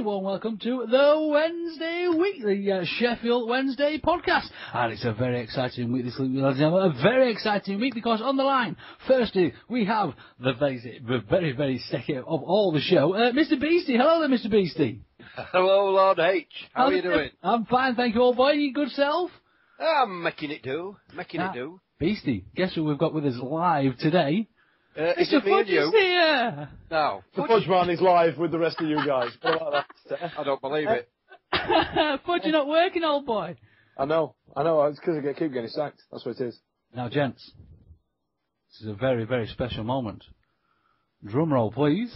Welcome to the Wednesday Weekly Sheffield Wednesday podcast. And it's a very exciting week this week, ladies and gentlemen. A very exciting week because on the line, firstly, we have the very second of all the show, Mr. Beastie. Hello there, Mr. Beastie. Hello, Lord H. How are you doing? I'm fine, thank you, old boy. You good self? I'm making it do. Beastie, guess who we've got with us live today? Is it me and you? Here. No. The Fudge man is live with the rest of you guys. What about that? I don't believe it. Fudge, you're not working, old boy. I know. It's because I keep getting sacked. That's what it is. Now, gents, this is a very, very special moment. Drum roll, please.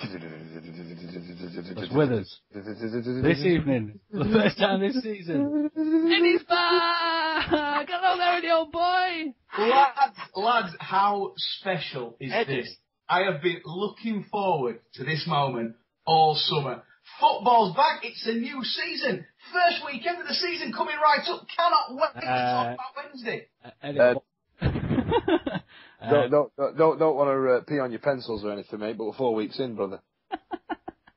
That's with us this evening, the first time this season. And he's back! Hello there, the old boy! Lads, how special is this? I have been looking forward to this moment all summer. Football's back, it's a new season. First weekend of the season coming right up. Cannot wait to talk about Wednesday. Don't want to pee on your pencils or anything, mate, but we're 4 weeks in, brother.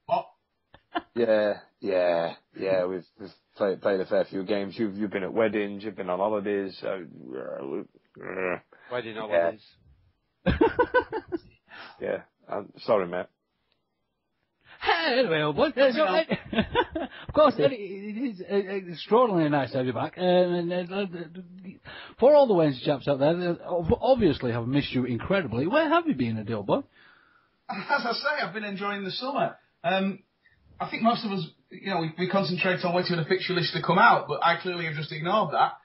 What? Yeah. We've played a fair few games. You've been at weddings, you've been on holidays. Wedding holidays. Yeah. I'm sorry, mate. Anyway, old boy. Of course, it is extraordinarily nice to have you back. For all the Wednesday chaps out there, that obviously have missed you incredibly. Where have you been, old boy? As I say, I've been enjoying the summer. I think most of us, we concentrate on waiting for the fixture list to come out, but I clearly have just ignored that.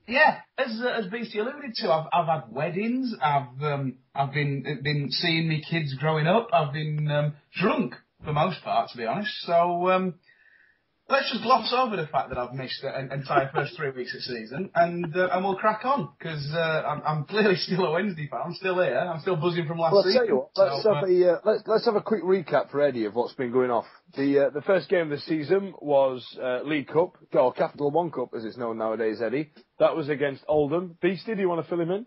Yeah, as Beastie alluded to, I've had weddings. I've been seeing me kids growing up. I've been drunk for the most part, to be honest. So let's just gloss over the fact that I've missed the entire first 3 weeks of season, and we'll crack on because I'm clearly still a Wednesday fan. I'm still here. I'm still buzzing from last season. Tell you what, let's have a quick recap for Eddie of what's been going off. The first game of the season was League Cup, or Capital One Cup as it's known nowadays, Eddie. That was against Oldham. Beastie, do you want to fill him in?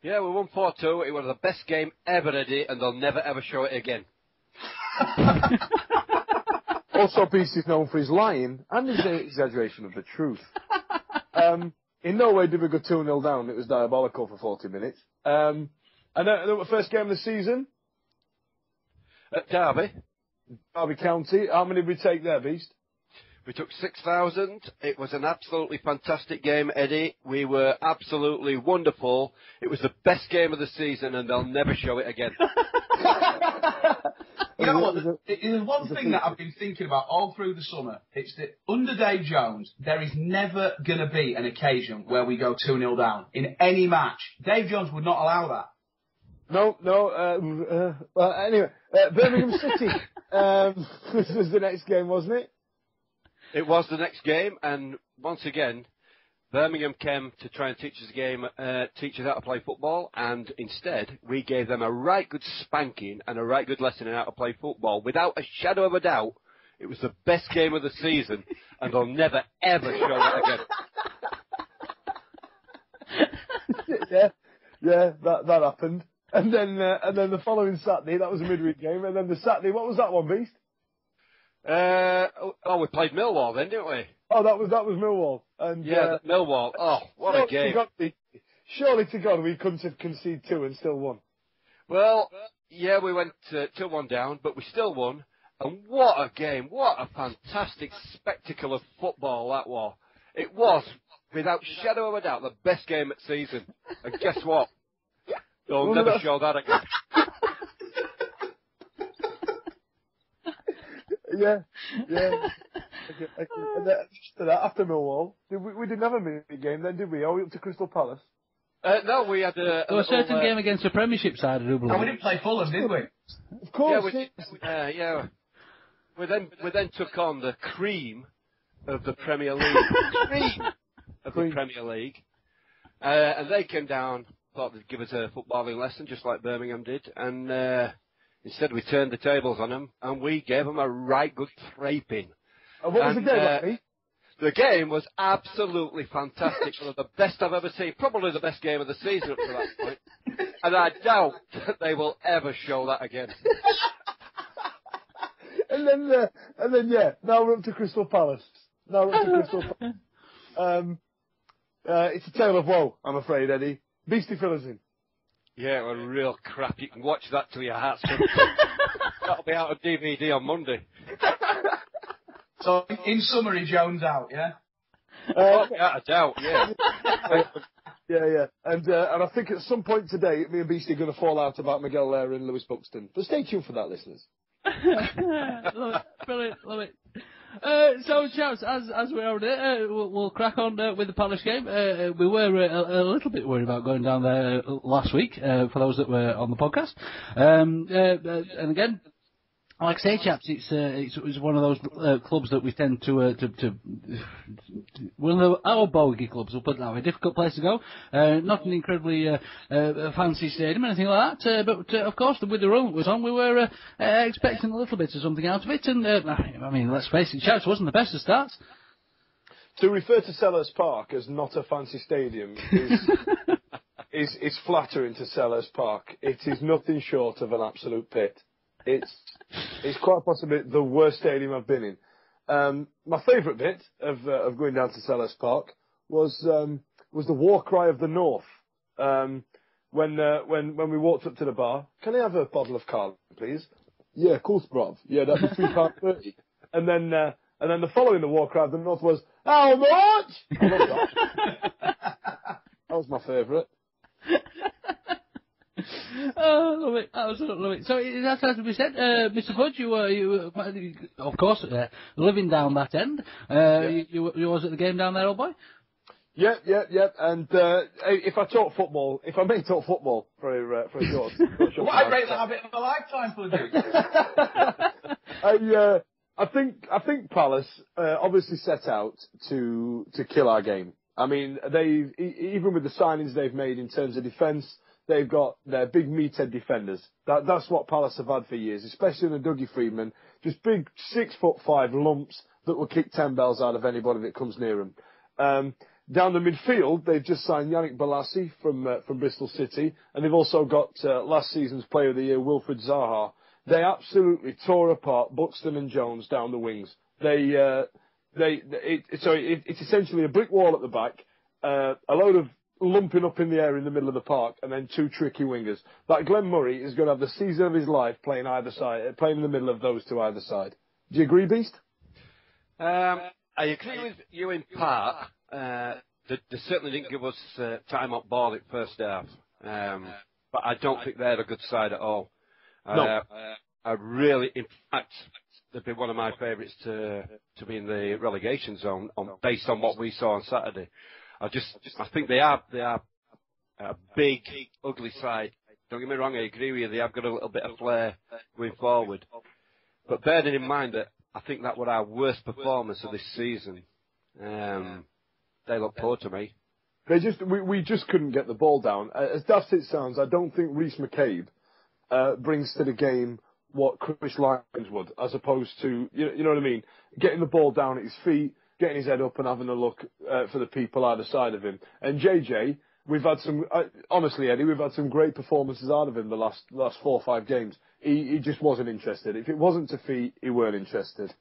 Yeah, we won 4-2. It was the best game ever, Eddie, and they'll never ever show it again. Also, Beastie's known for his lying and his exaggeration of the truth. In no way did we go 2-0 down. It was diabolical for 40 minutes. And then the first game of the season? At Derby County. How many did we take there, Beast? We took 6,000. It was an absolutely fantastic game, Eddie. We were absolutely wonderful. It was the best game of the season, and they'll never show it again. You know what? There's one thing that I've been thinking about all through the summer. It's that under Dave Jones, there is never going to be an occasion where we go 2-0 down in any match. Dave Jones would not allow that. No. Well, anyway, Birmingham City. This was the next game, wasn't it? It was the next game, and once again, Birmingham came to try and teach us how to play football, and instead we gave them a right good spanking and a right good lesson in how to play football. Without a shadow of a doubt, it was the best game of the season, and they'll never ever show that again. Yeah, that happened. And then the following Saturday, that was a midweek game, and then the Saturday, what was that one, Beast? We played Millwall then, didn't we? Oh, that was Millwall. And Millwall. Oh, what a game! Surely to God, we couldn't have conceded 2 and still won. Well, yeah, we went 2-1 down, but we still won. And what a game! What a fantastic spectacle of football that was. It was, without shadow of a doubt, the best game of the season. And guess what? They'll never show that again. Yeah. After Millwall, we didn't have a mini game then, did we? Are we up to Crystal Palace? No, we had a There was a certain game against the Premiership side, I do believe. Oh, we didn't play Fulham, did we? Of course. Yeah. We then took on the cream of the Premier League. The Premier League. And they came down, thought they'd give us a footballing lesson, just like Birmingham did. And instead we turned the tables on them, and we gave them a right good thraping. And what was the game like? The game was absolutely fantastic. One of the best I've ever seen. Probably the best game of the season up to that point. And I doubt that they will ever show that again. and then, now we're up to Crystal Palace. It's a tale of woe, I'm afraid, Eddie. Beastie fill us in. Yeah, it was real crap. You can watch that till your heart's That'll be out of DVD on Monday. So, in summary, Jones out, yeah? Without a doubt, yeah. Yeah. And I think at some point today, me and Beastie are going to fall out about Miguel Lera and Lewis Buxton. But stay tuned for that, listeners. Love it. Brilliant, love it. So, chaps, as we're already, we'll crack on with the Palace game. We were a little bit worried about going down there last week, for those that were on the podcast. And again, like I say, chaps, it's one of those clubs that we tend to one of our bogey clubs. We'll put it that way. Difficult place to go. Not an incredibly fancy stadium or anything like that. But of course, with the run that was on, we were expecting a little bit of something out of it. And I mean, let's face it, chaps, wasn't the best of starts. To refer to Sellers Park as not a fancy stadium is flattering to Sellers Park. It is nothing short of an absolute pit. It's quite possibly the worst stadium I've been in. My favourite bit of going down to Sellers Park was the war cry of the North. When we walked up to the bar, can I have a bottle of Carling, please? Yeah, of course, bruv. Yeah, that'd be £3.30. And then the following the war cry of the North was, how much? I love that. That was my favourite. Oh, love it. Absolutely love it. So, that's as we said, Mr. Fudge, you were, of course, living down that end. You was at the game down there, old boy? Yeah. And if I may talk football for a short what a great habit of a lifetime, Fudge. I think Palace obviously set out to kill our game. I mean, even with the signings they've made in terms of defence, they've got their big meathead defenders. That's what Palace have had for years, especially in the Dougie Freedman. Just big 6'5" lumps that will kick 10 bells out of anybody that comes near them. Down the midfield, they've just signed Yannick Bolasie from Bristol City, and they've also got last season's Player of the Year, Wilfred Zaha. They absolutely tore apart Buxton and Jones down the wings. It's essentially a brick wall at the back, a load of lumping up in the air in the middle of the park, and then two tricky wingers. That Glenn Murray is going to have the season of his life playing either side, playing in the middle of those two either side. Do you agree, Beast? I agree with you in part. They certainly didn't give us time up ball at first half, but I don't think they're a good side at all. No. I really, in fact, they've been one of my favourites to be in the relegation zone based on what we saw on Saturday. I think they are a big, ugly side. Don't get me wrong, I agree with you, they have got a little bit of flair going forward. But bearing in mind that I think that was our worst performance of this season, they look poor to me. We just couldn't get the ball down. As daft as it sounds, I don't think Rhys McCabe brings to the game what Chris Lyons would, as opposed to, you know what I mean, getting the ball down at his feet, getting his head up and having a look for the people either side of him. And JJ, we've had some, honestly, Eddie, we've had some great performances out of him the last 4 or 5 games. He just wasn't interested. If it wasn't to feet, he weren't interested.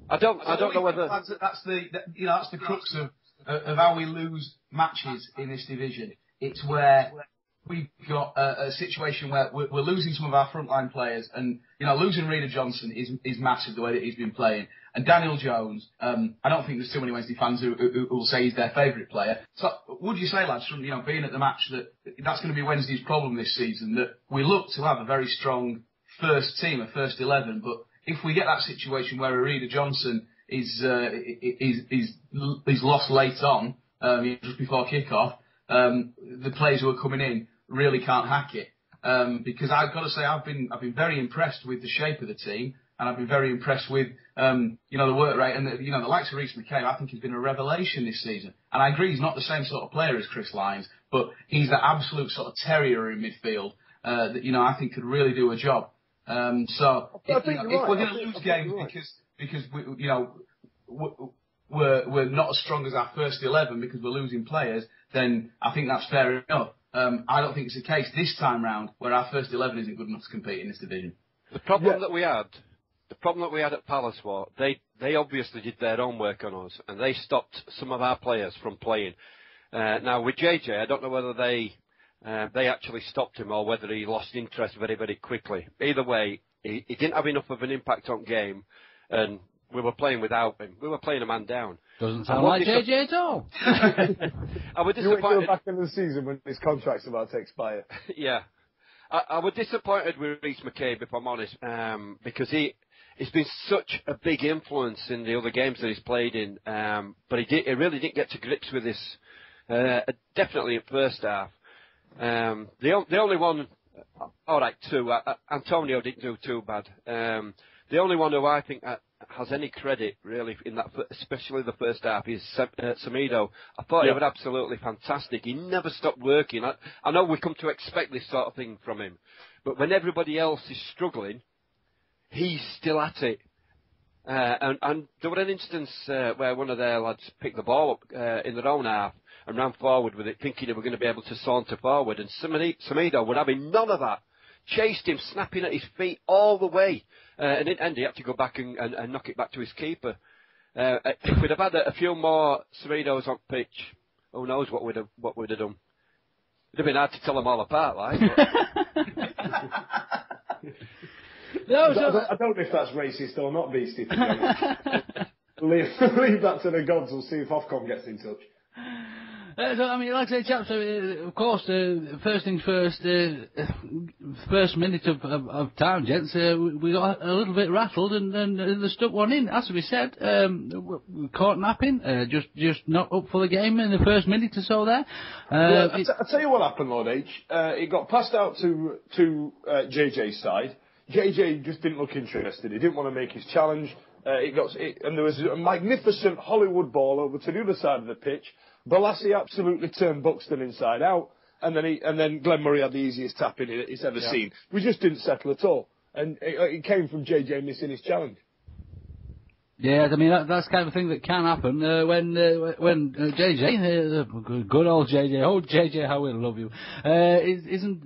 I don't know whether that's the crux of how we lose matches in this division. It's where we've got a situation where we're losing some of our frontline players, and losing Reina Johnson is massive the way that he's been playing. And Daniel Jones, I don't think there's too many Wednesday fans who will say he's their favourite player. So would you say, lads, from being at the match, that's going to be Wednesday's problem this season, that we look to have a very strong first team, a first 11, but if we get that situation where Reina Johnson is lost late on, just before kick-off, the players who are coming in really can't hack it. Because I've got to say, I've been very impressed with the shape of the team, and I've been very impressed with, the work rate, and the likes of Reece McCabe. I think he's been a revelation this season. And I agree, he's not the same sort of player as Chris Lyons, but he's that absolute sort of terrier in midfield that I think could really do a job. So if we're going to lose games because we're not as strong as our first 11 because we're losing players, then I think that's fair enough. I don't think it's the case this time round where our first 11 isn't good enough to compete in this division. The problem that we had at Palace was they obviously did their own work on us, and they stopped some of our players from playing. Now with JJ, I don't know whether they actually stopped him or whether he lost interest very, very quickly. Either way, he didn't have enough of an impact on game, and we were playing without him. We were playing a man down. Doesn't sound like JJ at all. I was disappointed. You wait till back in the season when his contract's about to expire. Yeah. I was disappointed with Reece McCabe, if I'm honest, because he's been such a big influence in the other games that he's played in, but he really didn't get to grips with this, definitely in first half. The only one, all right, two. Antonio didn't do too bad. The only one who I think has any credit really in that, especially the first half, is Semedo. I thought he was absolutely fantastic. He never stopped working. I know we come to expect this sort of thing from him, but when everybody else is struggling, he's still at it. And there was an instance where one of their lads picked the ball up in their own half and ran forward with it, thinking they were going to be able to saunter forward. And Semedo would having none of that. Chased him, snapping at his feet all the way. And in the end, he had to go back and knock it back to his keeper. If we'd have had a few more Semedos on pitch, who knows what we'd have done. It'd have been hard to tell them all apart, like. I don't know if that's racist or not, Beastie. Leave that to the gods. We'll see if Ofcom gets in touch. Like I say, chaps, of course, first things first, first minute of time, gents, we got a little bit rattled and they stuck one in. As we said, we caught napping, just not up for the game in the first minute or so there. I'll tell you what happened, Lord H. It got passed out to JJ's side. JJ just didn't look interested. He didn't want to make his challenge. And there was a magnificent Hollywood ball over to the other side of the pitch. Balassi absolutely turned Buxton inside out, and then Glenn Murray had the easiest tap in he's ever seen. We just didn't settle at all, and it came from JJ missing his challenge. Yeah, I mean that's the kind of thing that can happen when JJ, good old JJ, how we love you, doesn't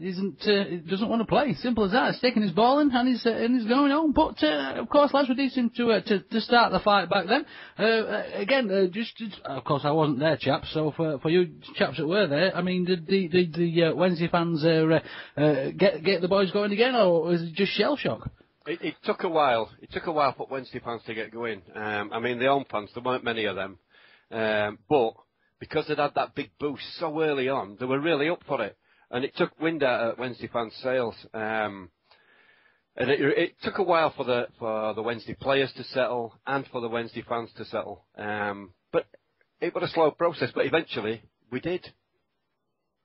want to play. Simple as that. He's taking his ball in and he's going home. But of course, lads were decent to start the fight back then. Again, just of course I wasn't there, chaps. So for you chaps that were there, I mean, did the Wednesday fans get the boys going again, or was it just shell shock? It took a while. It took a while for Wednesday fans to get going. I mean, the home fans, there weren't many of them. But because they'd had that big boost so early on, they were really up for it. And it took wind out of Wednesday fans' sails. And it took a while for the Wednesday players to settle and for the Wednesday fans to settle. But it was a slow process, but eventually we did.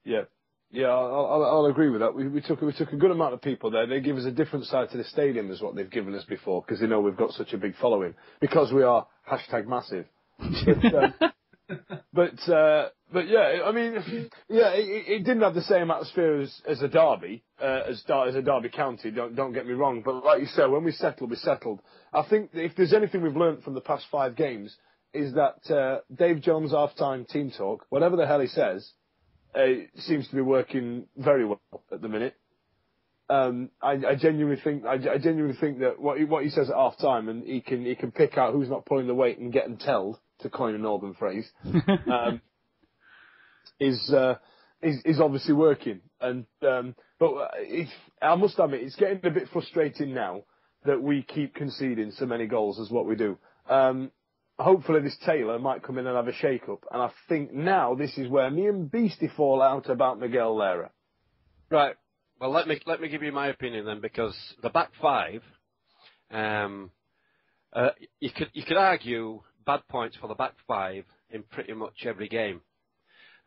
Yeah. Yeah, I'll agree with that. We took a good amount of people there. They give us a different side to the stadium as what they've given us before, because they know we've got such a big following, because we are #massive. But yeah, I mean, yeah, it didn't have the same atmosphere as a derby, as a Derby County. Don't get me wrong, but like you said, when we settled, we settled. I think that if there's anything we've learnt from the past 5 games, is that Dave Jones' half-time team talk, whatever the hell he says, seems to be working very well at the minute. I genuinely think that what he says at half time, and he can pick out who's not pulling the weight and getting telled, to coin a northern phrase, is obviously working. And but I must admit, it's getting a bit frustrating now that we keep conceding so many goals as what we do. Hopefully this Taylor might come in and have a shake-up. And I think now this is where me and Beastie fall out about Miguel Lera. Right. Well, let me give you my opinion then, because the back 5, you could argue bad points for the back 5 in pretty much every game.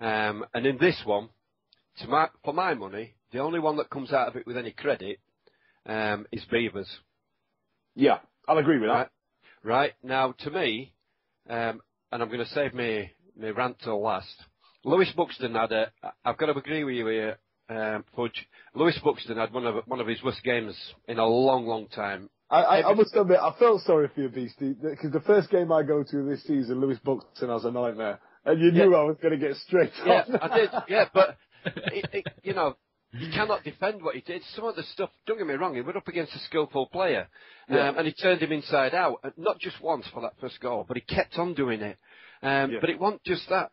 And in this one, for my money, the only one that comes out of it with any credit is Beavers. Yeah, I'll agree with that. Right. Now, to me, and I'm going to save my rant till last, Lewis Buxton I've got to agree with you here, Fudge. Lewis Buxton had one of his worst games in a long, long time. I must admit, I felt sorry for you, Beastie, because the first game I go to this season, Lewis Buxton has a nightmare. And you knew I was going to get straight on. Yeah, I did. Yeah, but, you know, you cannot defend what he did. Some of the stuff, don't get me wrong, he went up against a skillful player. And he turned him inside out. Not just once for that first goal, but he kept on doing it. But it wasn't just that.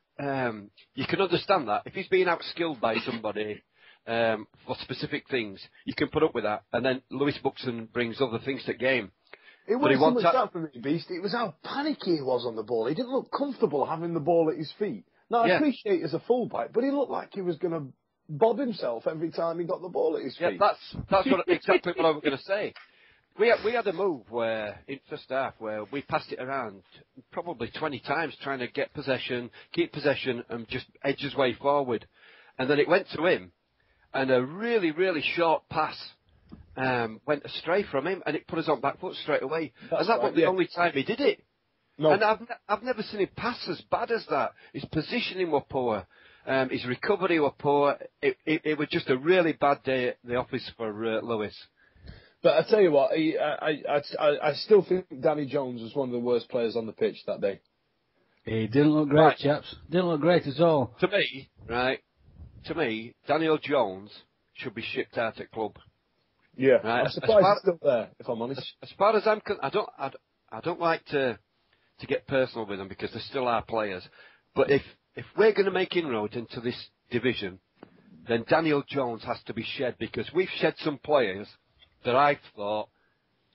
You can understand that. If he's being outskilled by somebody for specific things, you can put up with that. And then Lewis Buxton brings other things to game. It wasn't so much that for me, Beast. It was how panicky he was on the ball. He didn't look comfortable having the ball at his feet. Now, I appreciate as a fullback, but he looked like he was going to bob himself every time he got the ball at his feet. Yeah, that's exactly what I was going to say. We had a move where, in first half, where we passed it around probably 20 times trying to get possession, keep possession, and just edge his way forward. And then it went to him, and a really, really short pass went astray from him, and it put us on back foot straight away. And that was the only time he did it. No. And I've never seen him pass as bad as that. His positioning were poor. His recovery were poor. It was just a really bad day at the office for Lewis. But I tell you what, I still think Danny Jones was one of the worst players on the pitch that day. He didn't look great, chaps. Didn't look great at all. To me, Daniel Jones should be shipped out at club. Yeah, right? I'm surprised he's still there, if I'm honest. As far as I'm concerned, I don't like to get personal with them because they still are players. But if we're going to make inroads into this division, then Daniel Jones has to be shed because we've shed some players that I thought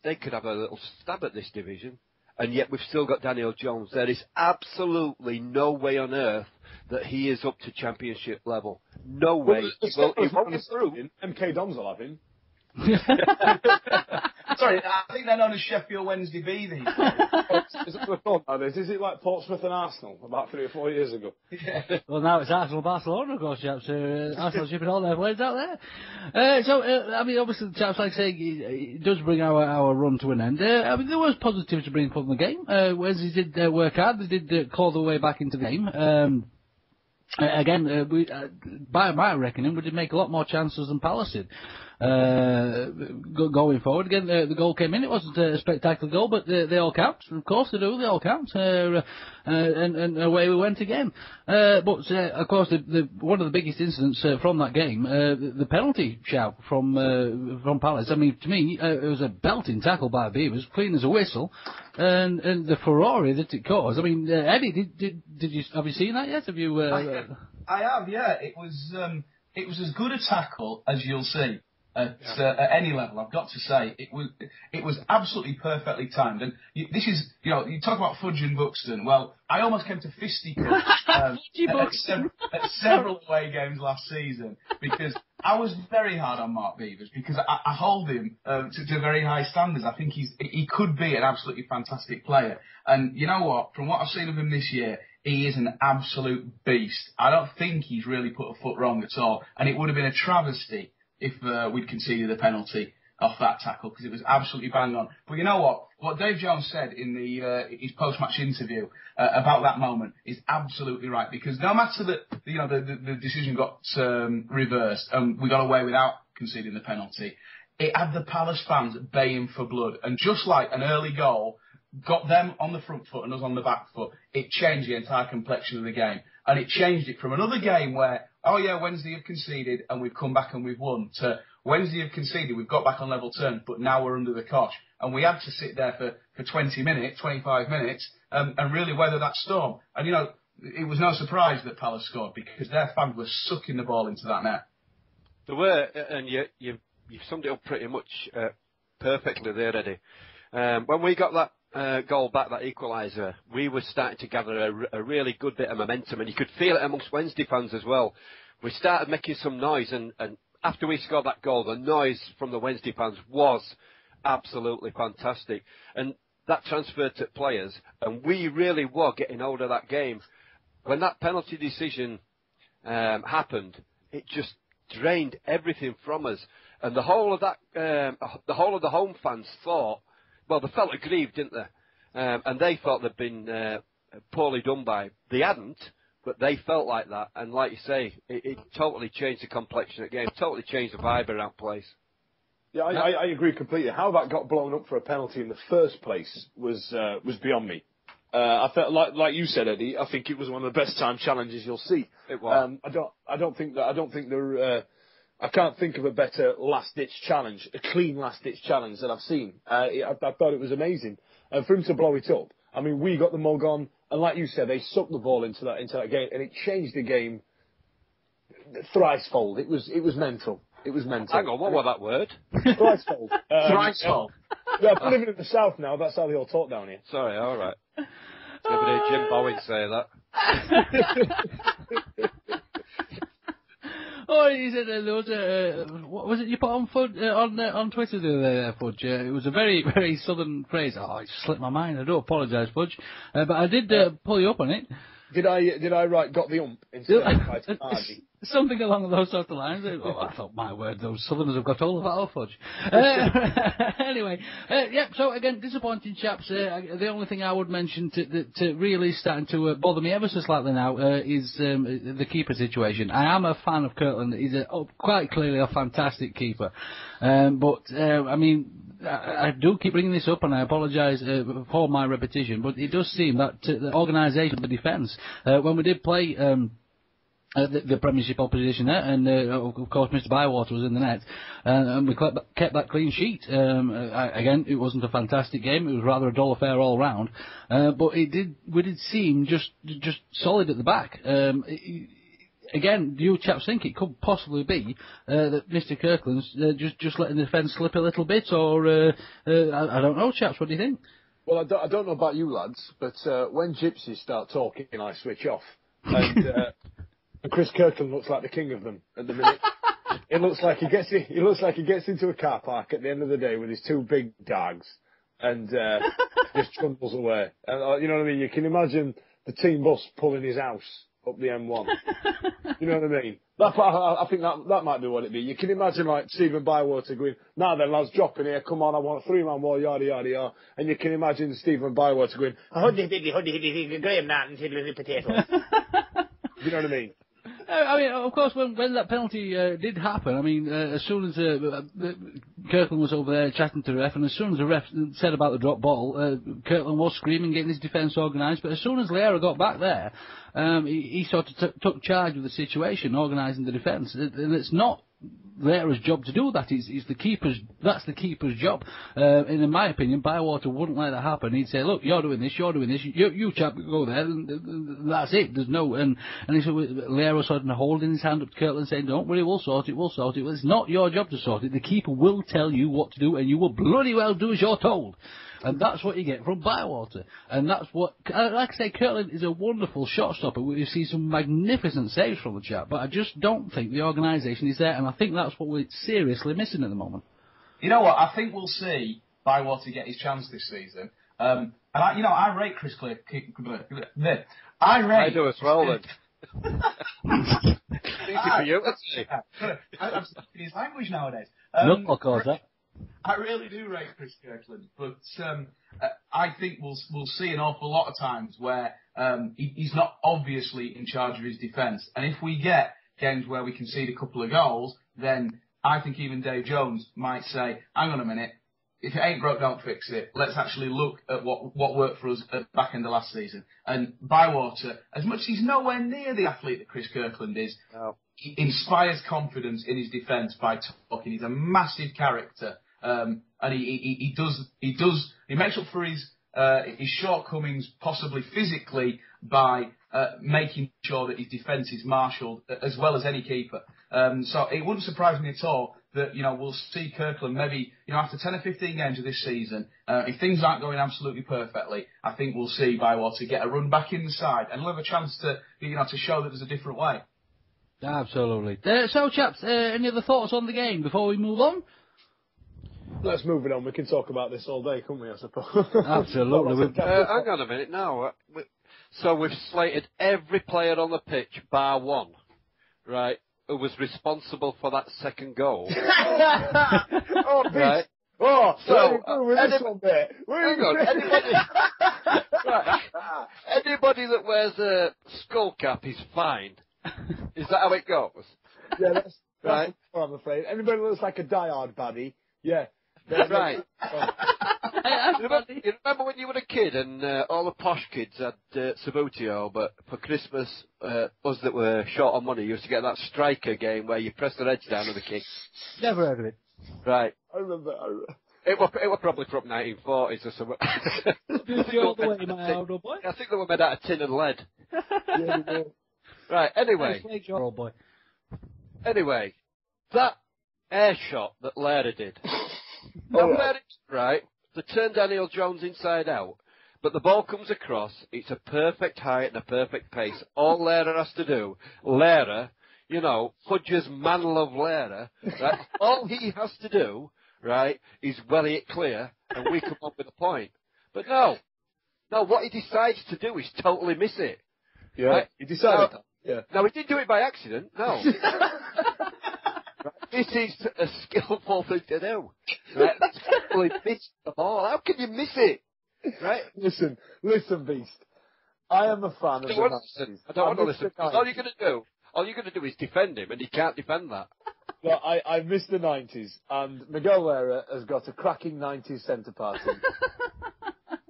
they could have a little stab at this division, and yet we've still got Daniel Jones. There is absolutely no way on earth that he is up to championship level. No way. He won't improve. MK Dons will have him. Sorry, I think they're known as Sheffield Wednesday B these days. Is it called nowadays? Is it like Portsmouth and Arsenal about 3 or 4 years ago? Yeah. Well, now it's Arsenal Barcelona, of course, chaps. Arsenal shipping all their players out there. I mean, obviously, chaps, like I say, it does bring our run to an end. I mean, there was positives to bring from the game. Wednesday did work hard. They did claw their way back into the game. By my reckoning, we did make a lot more chances than Palace did. Going forward, again, the goal came in. It wasn't a spectacular goal, but they all count. Of course they do. They all count. And away we went again. But of course, one of the biggest incidents from that game, the penalty shout from Palace. I mean, to me, it was a belting tackle by Beavers, clean as a whistle, and the furore that it caused. I mean, Eddie, have you seen that yet? Have you? I have. Yeah, it was as good a tackle as you'll see. At any level, I've got to say, it was absolutely perfectly timed. And this is, you talk about Fudge and Buxton. Well, I almost came to fisticuffs at several away games last season because I was very hard on Mark Beavers because I hold him to very high standards. I think he could be an absolutely fantastic player. And you know what? From what I've seen of him this year, he is an absolute beast. I don't think he's really put a foot wrong at all. And it would have been a travesty if we'd conceded a penalty off that tackle because it was absolutely bang on. But you know what? What Dave Jones said in his post-match interview about that moment is absolutely right because no matter that the decision got reversed and we got away without conceding the penalty, it had the Palace fans baying for blood. And just like an early goal got them on the front foot and us on the back foot, it changed the entire complexion of the game. And it changed it from another game where, Wednesday have conceded and we've come back and we've won, to Wednesday have conceded, we've got back on level terms, but now we're under the cosh. And we had to sit there for 20 minutes, 25 minutes, and really weather that storm. And, it was no surprise that Palace scored because their fans were sucking the ball into that net. They were, and you've summed it up pretty much perfectly there, Eddie. When we got that goal back, that equaliser, we were starting to gather a really good bit of momentum, and you could feel it amongst Wednesday fans as well. We started making some noise, and after we scored that goal, the noise from the Wednesday fans was absolutely fantastic. And that transferred to players, and we really were getting hold of that game. When that penalty decision happened, it just drained everything from us. And the whole of that, the whole of the home fans thought, well, they felt aggrieved, didn't they? And they felt they'd been poorly done by. They hadn't, but they felt like that. And like you say, it totally changed the complexion of the game, totally changed the vibe around that place. Yeah, I agree completely. How that got blown up for a penalty in the first place was beyond me. I felt like you said, Eddie. I think it was one of the best time challenges you'll see. It was. I can't think of a better last ditch challenge, a clean last ditch challenge that I've seen. I thought it was amazing, and for him to blow it up. I mean, we got the mug on, and like you said, they sucked the ball into that game, and it changed the game thricefold. It was mental. It was mental. Hang on, what was that word? Thricefold. Thricefold. Yeah, I'm living in the south now. That's how they all talk down here. Sorry, all right. Never heard Jim Bowen say that. Oh, he said there was what was it you put on on Twitter the other day, Fudge? It was a very, very southern phrase. Oh, it slipped my mind. I do apologise, Fudge. But I did pull you up on it. Did I write got the ump instead of fighting Hardy? Something along those sorts of lines. Oh, I thought, my word, those Southerners have got all of that off, Fudge. Anyway, so again, disappointing chaps. The only thing I would mention to really starting to bother me ever so slightly now is the keeper situation. I am a fan of Kirtland. He's quite clearly a fantastic keeper. But I mean, I do keep bringing this up, and I apologise for my repetition, but it does seem that the organisation of the defence, when we did play the Premiership opposition there, and of course Mr. Bywater was in the net, and we kept that clean sheet. Again, it wasn't a fantastic game; it was rather a dull affair all round, but we did seem just solid at the back. Again, do you chaps think it could possibly be that Mr. Kirkland's just letting the defence slip a little bit, or I don't know, chaps? What do you think? Well, I don't know about you lads, but when gypsies start talking, I switch off. And Chris Kirkland looks like the king of them at the minute. It looks like he gets into a car park at the end of the day with his two big dogs and just trundles away. And you know what I mean? You can imagine the team bus pulling his house up the M1. You know what I mean? I think that might be what it be. You can imagine like Stephen Bywater going, now then lads, drop in here, come on, I want a 3-man wall, yada yada yada. And you can imagine Stephen Bywater going, huddy, Graham Norton, tiddly potatoes. You know what I mean? I mean, of course, when that penalty did happen, I mean, as soon as Kirkland was over there chatting to the ref, and as soon as the ref said about the drop ball, Kirkland was screaming, getting his defence organised, but as soon as Leara got back there, he sort of took charge of the situation, organising the defence, and it's not Leara's job to do that. It's the keeper's. That's the keeper's job. And in my opinion, Bywater wouldn't let that happen. He'd say, "Look, you're doing this. You chap, go there." And that's it. There's no. And he said, Leara sort of holding his hand up to Kirtland, saying, "Don't worry, we'll sort it. We'll sort it." Well, it's not your job to sort it. The keeper will tell you what to do, and you will bloody well do as you're told. And that's what you get from Bywater. And that's what, like I say, Kirtland is a wonderful shot stopper. We see some magnificent saves from the chap, but I just don't think the organisation is there, and I think that's what we're seriously missing at the moment. You know what? I think we'll see Bywater get his chance this season. And I rate Chris Clear. I do as well, then. Easy for you, I'm speaking his language nowadays. Of course, that. I really do rate Chris Kirkland, but I think we'll see an awful lot of times where he's not obviously in charge of his defence. And if we get games where we concede a couple of goals, then I think even Dave Jones might say, hang on a minute, if it ain't broke, don't fix it. Let's actually look at what worked for us at the back end of last season. And Bywater, as much as he's nowhere near the athlete that Chris Kirkland is, he inspires confidence in his defence by talking. He's a massive character. And he makes up for his shortcomings, possibly physically, by making sure that his defence is marshalled as well as any keeper. So it wouldn't surprise me at all that we'll see Kirkland maybe after 10 or 15 games of this season, if things aren't going absolutely perfectly, I think we'll see Bywater get a run back in the side and he'll have a chance to to show that there's a different way. Absolutely. So chaps, any other thoughts on the game before we move on? Let's move it on. We can talk about this all day, can't we, I suppose? Absolutely. Hang on a minute now. So we've slated every player on the pitch bar one. right, who was responsible for that second goal. Oh, Right. Oh, So, with this one there. Hang on, right, anybody that wears a skull cap is fine. Is that how it goes? Yeah, that's Right. what I'm afraid. Anybody that looks like a diehard baddie, yeah. Right. You remember when you were a kid and all the posh kids had Sabutio, but for Christmas, us that were short on money used to get that striker game where you press the edge down of the kick. Never heard of it. Right. I remember. It were probably from 1940s or something. All the way, my old boy. I think they were made out of tin and lead. Yeah, they were. Right, anyway. Old boy. Anyway, that air shot that Lara did. Now, right, they turned Daniel Jones inside out, but the ball comes across, it's a perfect height and a perfect pace. All Lara has to do, Lara, you know, Fudge's man love Lara, right, all he has to do, right, is welly it clear, and we come up with a point. But no, what he decides to do is totally miss it. Yeah, right? he decided that. Yeah. Now, he didn't do it by accident, no. This is a skillful thing to do. Right? That's totally missed the ball. How can you miss it? Right? Listen, Beast. I am a fan of the Nazis. I don't want to listen. All you're going to do is defend him, and he can't defend that. Well, I missed the 90s, and Miguel Lara has got a cracking 90s centre party.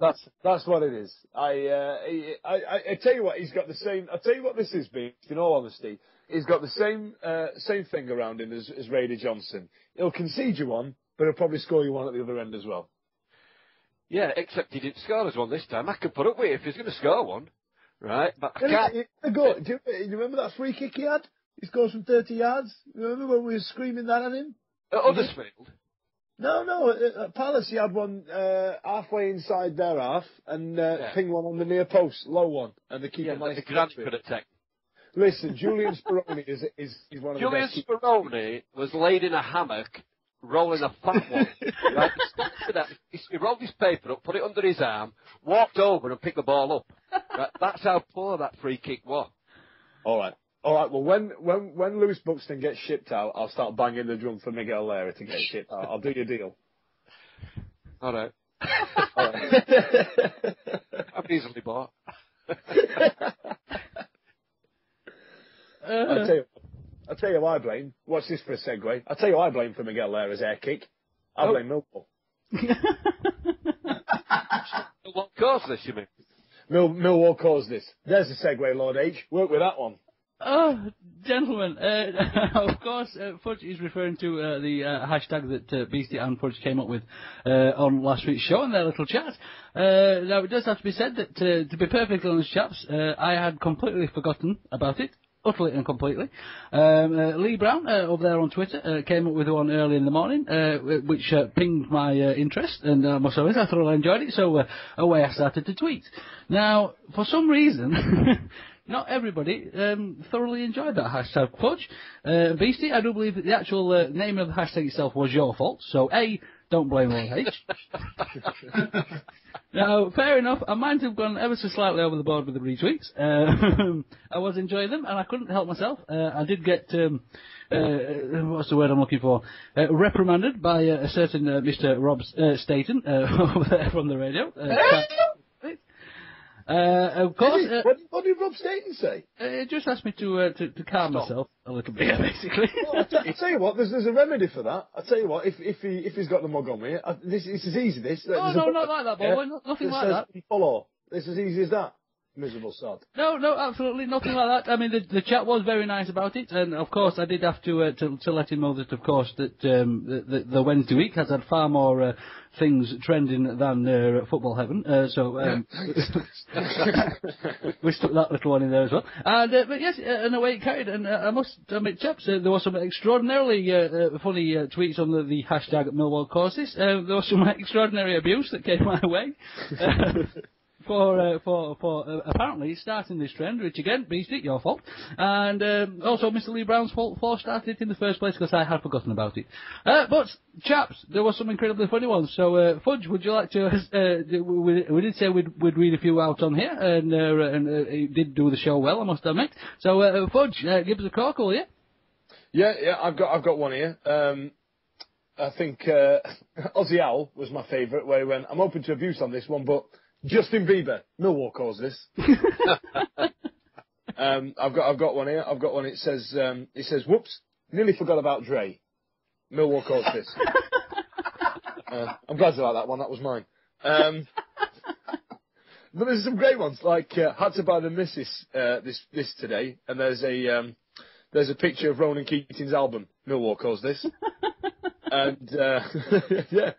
That's what it is. I tell you what, he's got the same. I'll tell you what this is, Beast. In all honesty, he's got the same thing around him as Raider Johnson. He'll concede you one, but he'll probably score you one at the other end as well. Yeah, except he didn't score us one this time. I could put up with it if he's going to score one, right? But I can't. Do you remember that free kick he had? He scores from 30 yards. Remember when we were screaming that at him? At Huddersfield? No. At Palace he had one halfway inside their half and pinged one on the near post, low one, and the keeper managed to Grant could have taken. Listen, Julian Speroni is one of the best. Julian Speroni was laid in a hammock, rolling a fat one. Right? He rolled his paper up, put it under his arm, walked over and picked the ball up. Right? That's how poor that free kick was. All right. Well, when Lewis Buxton gets shipped out, I'll start banging the drum for Miguel Lara to get shipped out. I'll do your deal. All right. All right. I'm easily bought. I'll tell you who I blame. Watch this for a segue. I'll tell you who I blame for Miguel Lara's air kick. I blame Millwall. What caused this, you mean? Millwall caused this. There's the segue, Lord H. Work with that one. Oh, gentlemen, of course, Fudge is referring to the hashtag that Beastie and Fudge came up with on last week's show in their little chat. Now, it does have to be said that, to be perfectly honest, chaps, I had completely forgotten about it. Utterly and completely. Lee Brown, over there on Twitter, came up with one early in the morning, which pinged my interest, and I must admit I thoroughly enjoyed it, so away I started to tweet. Now, for some reason, not everybody thoroughly enjoyed that hashtag, Fudge. Beastie, I do believe that the actual name of the hashtag itself was your fault, so A, don't blame Lord H. Now, fair enough, I might have gone ever so slightly over the board with the retweets. I was enjoying them, and I couldn't help myself. I did get, what's the word I'm looking for? Reprimanded by a certain Mr. Rob Staten over there from the radio. Of course. What did Rob Staten say? Just asked me to calm myself a little bit, basically. Well, I'll tell you what, there's a remedy for that. I'll tell you what, if he's got the mug on me, this is easy. No, not like that, boy. Nothing like that. Follow. This is as easy as that. Miserable sod. No, absolutely nothing like that. I mean, the chat was very nice about it, and of course I did have to let him know that, of course, that the Wednesday week has had far more things trending than football heaven. We stuck that little one in there as well. And but yes, and away it carried. And I must admit, chaps, there was some extraordinarily funny tweets on the hashtag Millwall Courses. There was some extraordinary abuse that came my way. for apparently starting this trend, which again, Beastie, your fault. And also Mr. Lee Brown's fault for starting it in the first place because I had forgotten about it. But, chaps, there was some incredibly funny ones. So, Fudge, would you like to... we did say we'd read a few out on here, and he did do the show well, I must admit. So, Fudge, give us a call, will you? Yeah, I've got one here. I think Ozzy Owl was my favourite, where he went, I'm open to abuse on this one, but Justin Bieber, Millwall caused this. I've got one here. I've got one. It says, whoops, nearly forgot about Dre. Millwall caused this. I'm glad you like that one. That was mine. But there's some great ones, like had to buy the missus this today, and there's a picture of Ronan Keating's album. Millwall caused this. And yeah,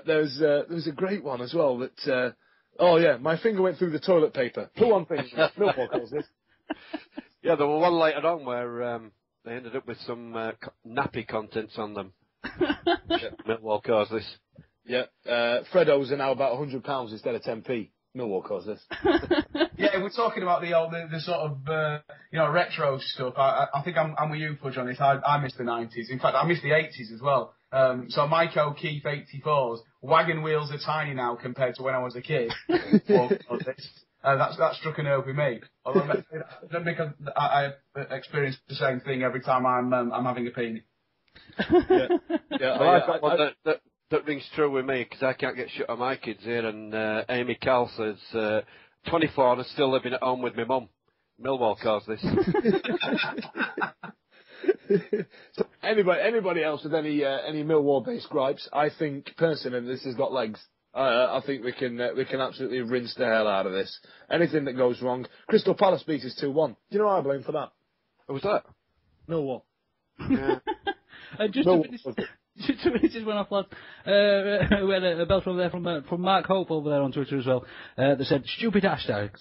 there was a great one as well that. Oh yeah, my finger went through the toilet paper. Who on things? Millwall calls this. Yeah, there were one later on where they ended up with some nappy contents on them. Millwall caused this. Yeah, Freddos are now about £100 instead of 10p. Millwall caused this. Yeah, we're talking about the sort of retro stuff. I think I'm with you, Fudge, on this. I miss the 90s. In fact, I miss the 80s as well. So Mike O'Keefe 84s, wagon wheels are tiny now compared to when I was a kid. That struck a nerve with me. Although because I experience the same thing every time I'm having a peenie. That rings true with me because I can't get shit on my kids here. And Amy Cal says 24 and still living at home with my mum. Millwall caused this. So anybody else with any Millwall-based gripes? I think personally this has got legs. I think we can absolutely rinse the hell out of this. Anything that goes wrong. Crystal Palace beat us 2-1. Do you know what I blame for that? What was that? Millwall. Yeah. Just to finish this one off, lad, we had a bell from Mark Hope over there on Twitter as well. That said, stupid hashtags.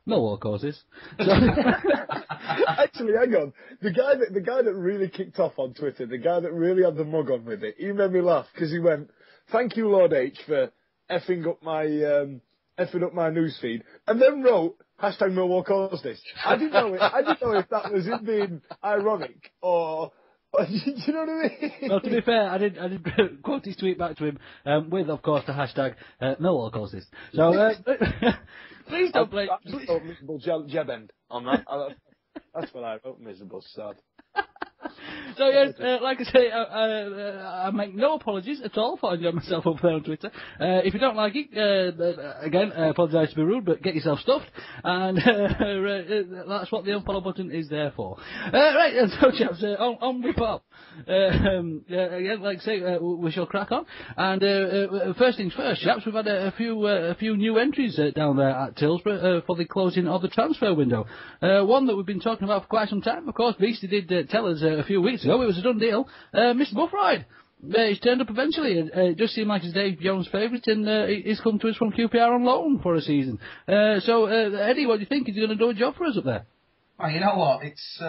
Millwall causes. Actually, hang on. The guy that really kicked off on Twitter, the guy that really had the mug on with it, he made me laugh because he went, "Thank you, Lord H, for effing up my newsfeed," and then wrote hashtag Millwall caused this. I didn't know if that was him being ironic or. Do you know what I mean? Well, to be fair, I did quote his tweet back to him with, of course, the hashtag Millwall caused this. So please don't blame. Miserable jeb end on that. That's what I wrote. Miserable sad. So yes, like I say, I make no apologies at all for enjoying myself over there on Twitter. If you don't like it, again, I apologise to be rude, but get yourself stuffed, and that's what the unfollow button is there for. Right, so chaps, on we pop. Again, like I say, we shall crack on. And first things first, chaps, we've had a few new entries down there at Tillsborough for the closing of the transfer window. One that we've been talking about for quite some time. Of course, Beastie did tell us a few weeks ago it was a done deal. Mr. Buffride, he's turned up eventually. It does seem like he's Dave Jones' favourite, and he's come to us from QPR on loan for a season. So, Eddie, what do you think? Is he going to do a job for us up there? Well, you know what? It's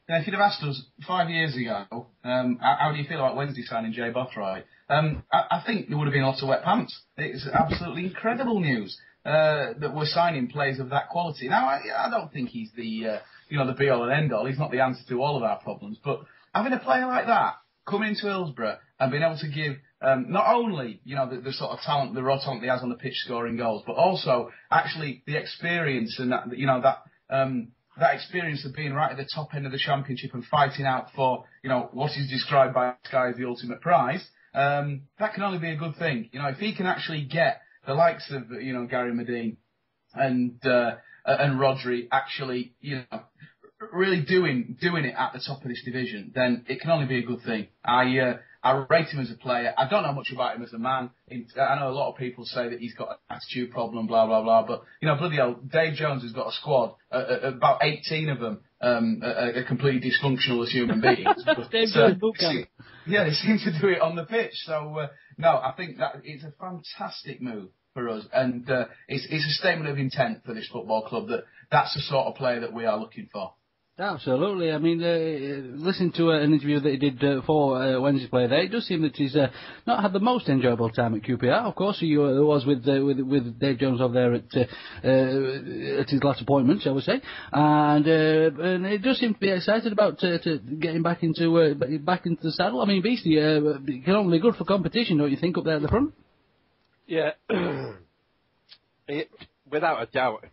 if you'd have asked us 5 years ago, how do you feel about Wednesday signing Jay Buffride? I think there would have been lots of wet pants. It's absolutely incredible news that we're signing players of that quality. Now, I don't think he's the be-all and end-all. He's not the answer to all of our problems. But having a player like that come into Hillsborough and being able to give not only, the sort of talent, the raw talent he has on the pitch scoring goals, but also actually the experience and that experience of being right at the top end of the championship and fighting out for, what is described by Sky as the ultimate prize, that can only be a good thing. If he can actually get the likes of, Gary Medine and Rodri actually, really doing it at the top of this division, then it can only be a good thing. I rate him as a player. I don't know much about him as a man. I know a lot of people say that he's got an attitude problem, blah, blah, blah. But, bloody hell, Dave Jones has got a squad, about 18 of them are completely dysfunctional as human beings. Dave Jones boot camp. Yeah, they seem to do it on the pitch. So, no, I think that it's a fantastic move for us. And it's a statement of intent for this football club that's the sort of player that we are looking for. Absolutely. I mean, listening to an interview that he did for Wednesday Play there, it does seem that he's not had the most enjoyable time at QPR. Of course, he was with Dave Jones over there at his last appointment, shall we say, and it does seem to be excited about to getting back into the saddle. I mean, Beastie, it can only be good for competition, don't you think, up there at the front? Yeah, without a doubt.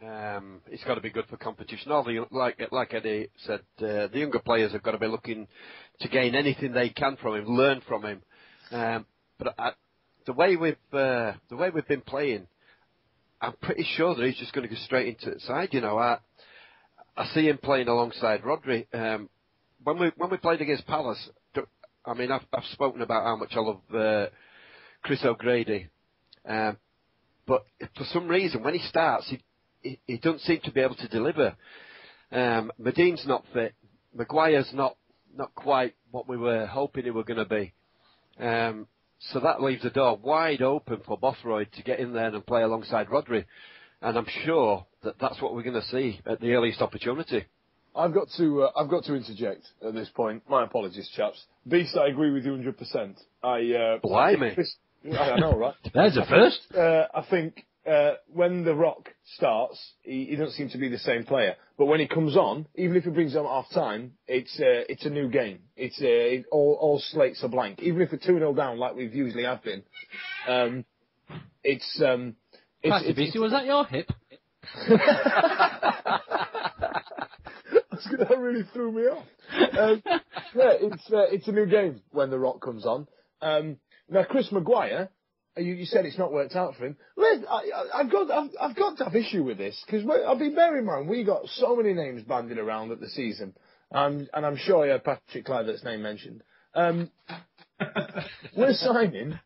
It's got to be good for competition. Like Eddie said, the younger players have got to be looking to gain anything they can from him, learn from him. But the way we've been playing, I'm pretty sure that he's just going to go straight into the side. You know, I see him playing alongside Rodri. When we played against Palace, I mean, I've spoken about how much I love Chris O'Grady, but for some reason when he starts, he doesn't seem to be able to deliver. Medin's not fit. Maguire's not quite what we were hoping he were going to be. So that leaves the door wide open for Bothroyd to get in there and play alongside Rodri. And I'm sure that that's what we're going to see at the earliest opportunity. I've got to interject at this point. My apologies, chaps. Beast, I agree with you 100%. Blimey. I know, right? There's a first. I think when The Rock starts, he doesn't seem to be the same player. But when he comes on, even if he brings on half time, it's a new game. All slates are blank. Even if we're 2-0 down, like we've usually have been, Was that your hip? That really threw me off. It's a new game when The Rock comes on. Now, Chris Maguire, you said it's not worked out for him. I've got to have issue with this because I've been bearing in mind we got so many names bandied around at the season, and I'm sure you had Patrick Kluivert's name mentioned. We're signing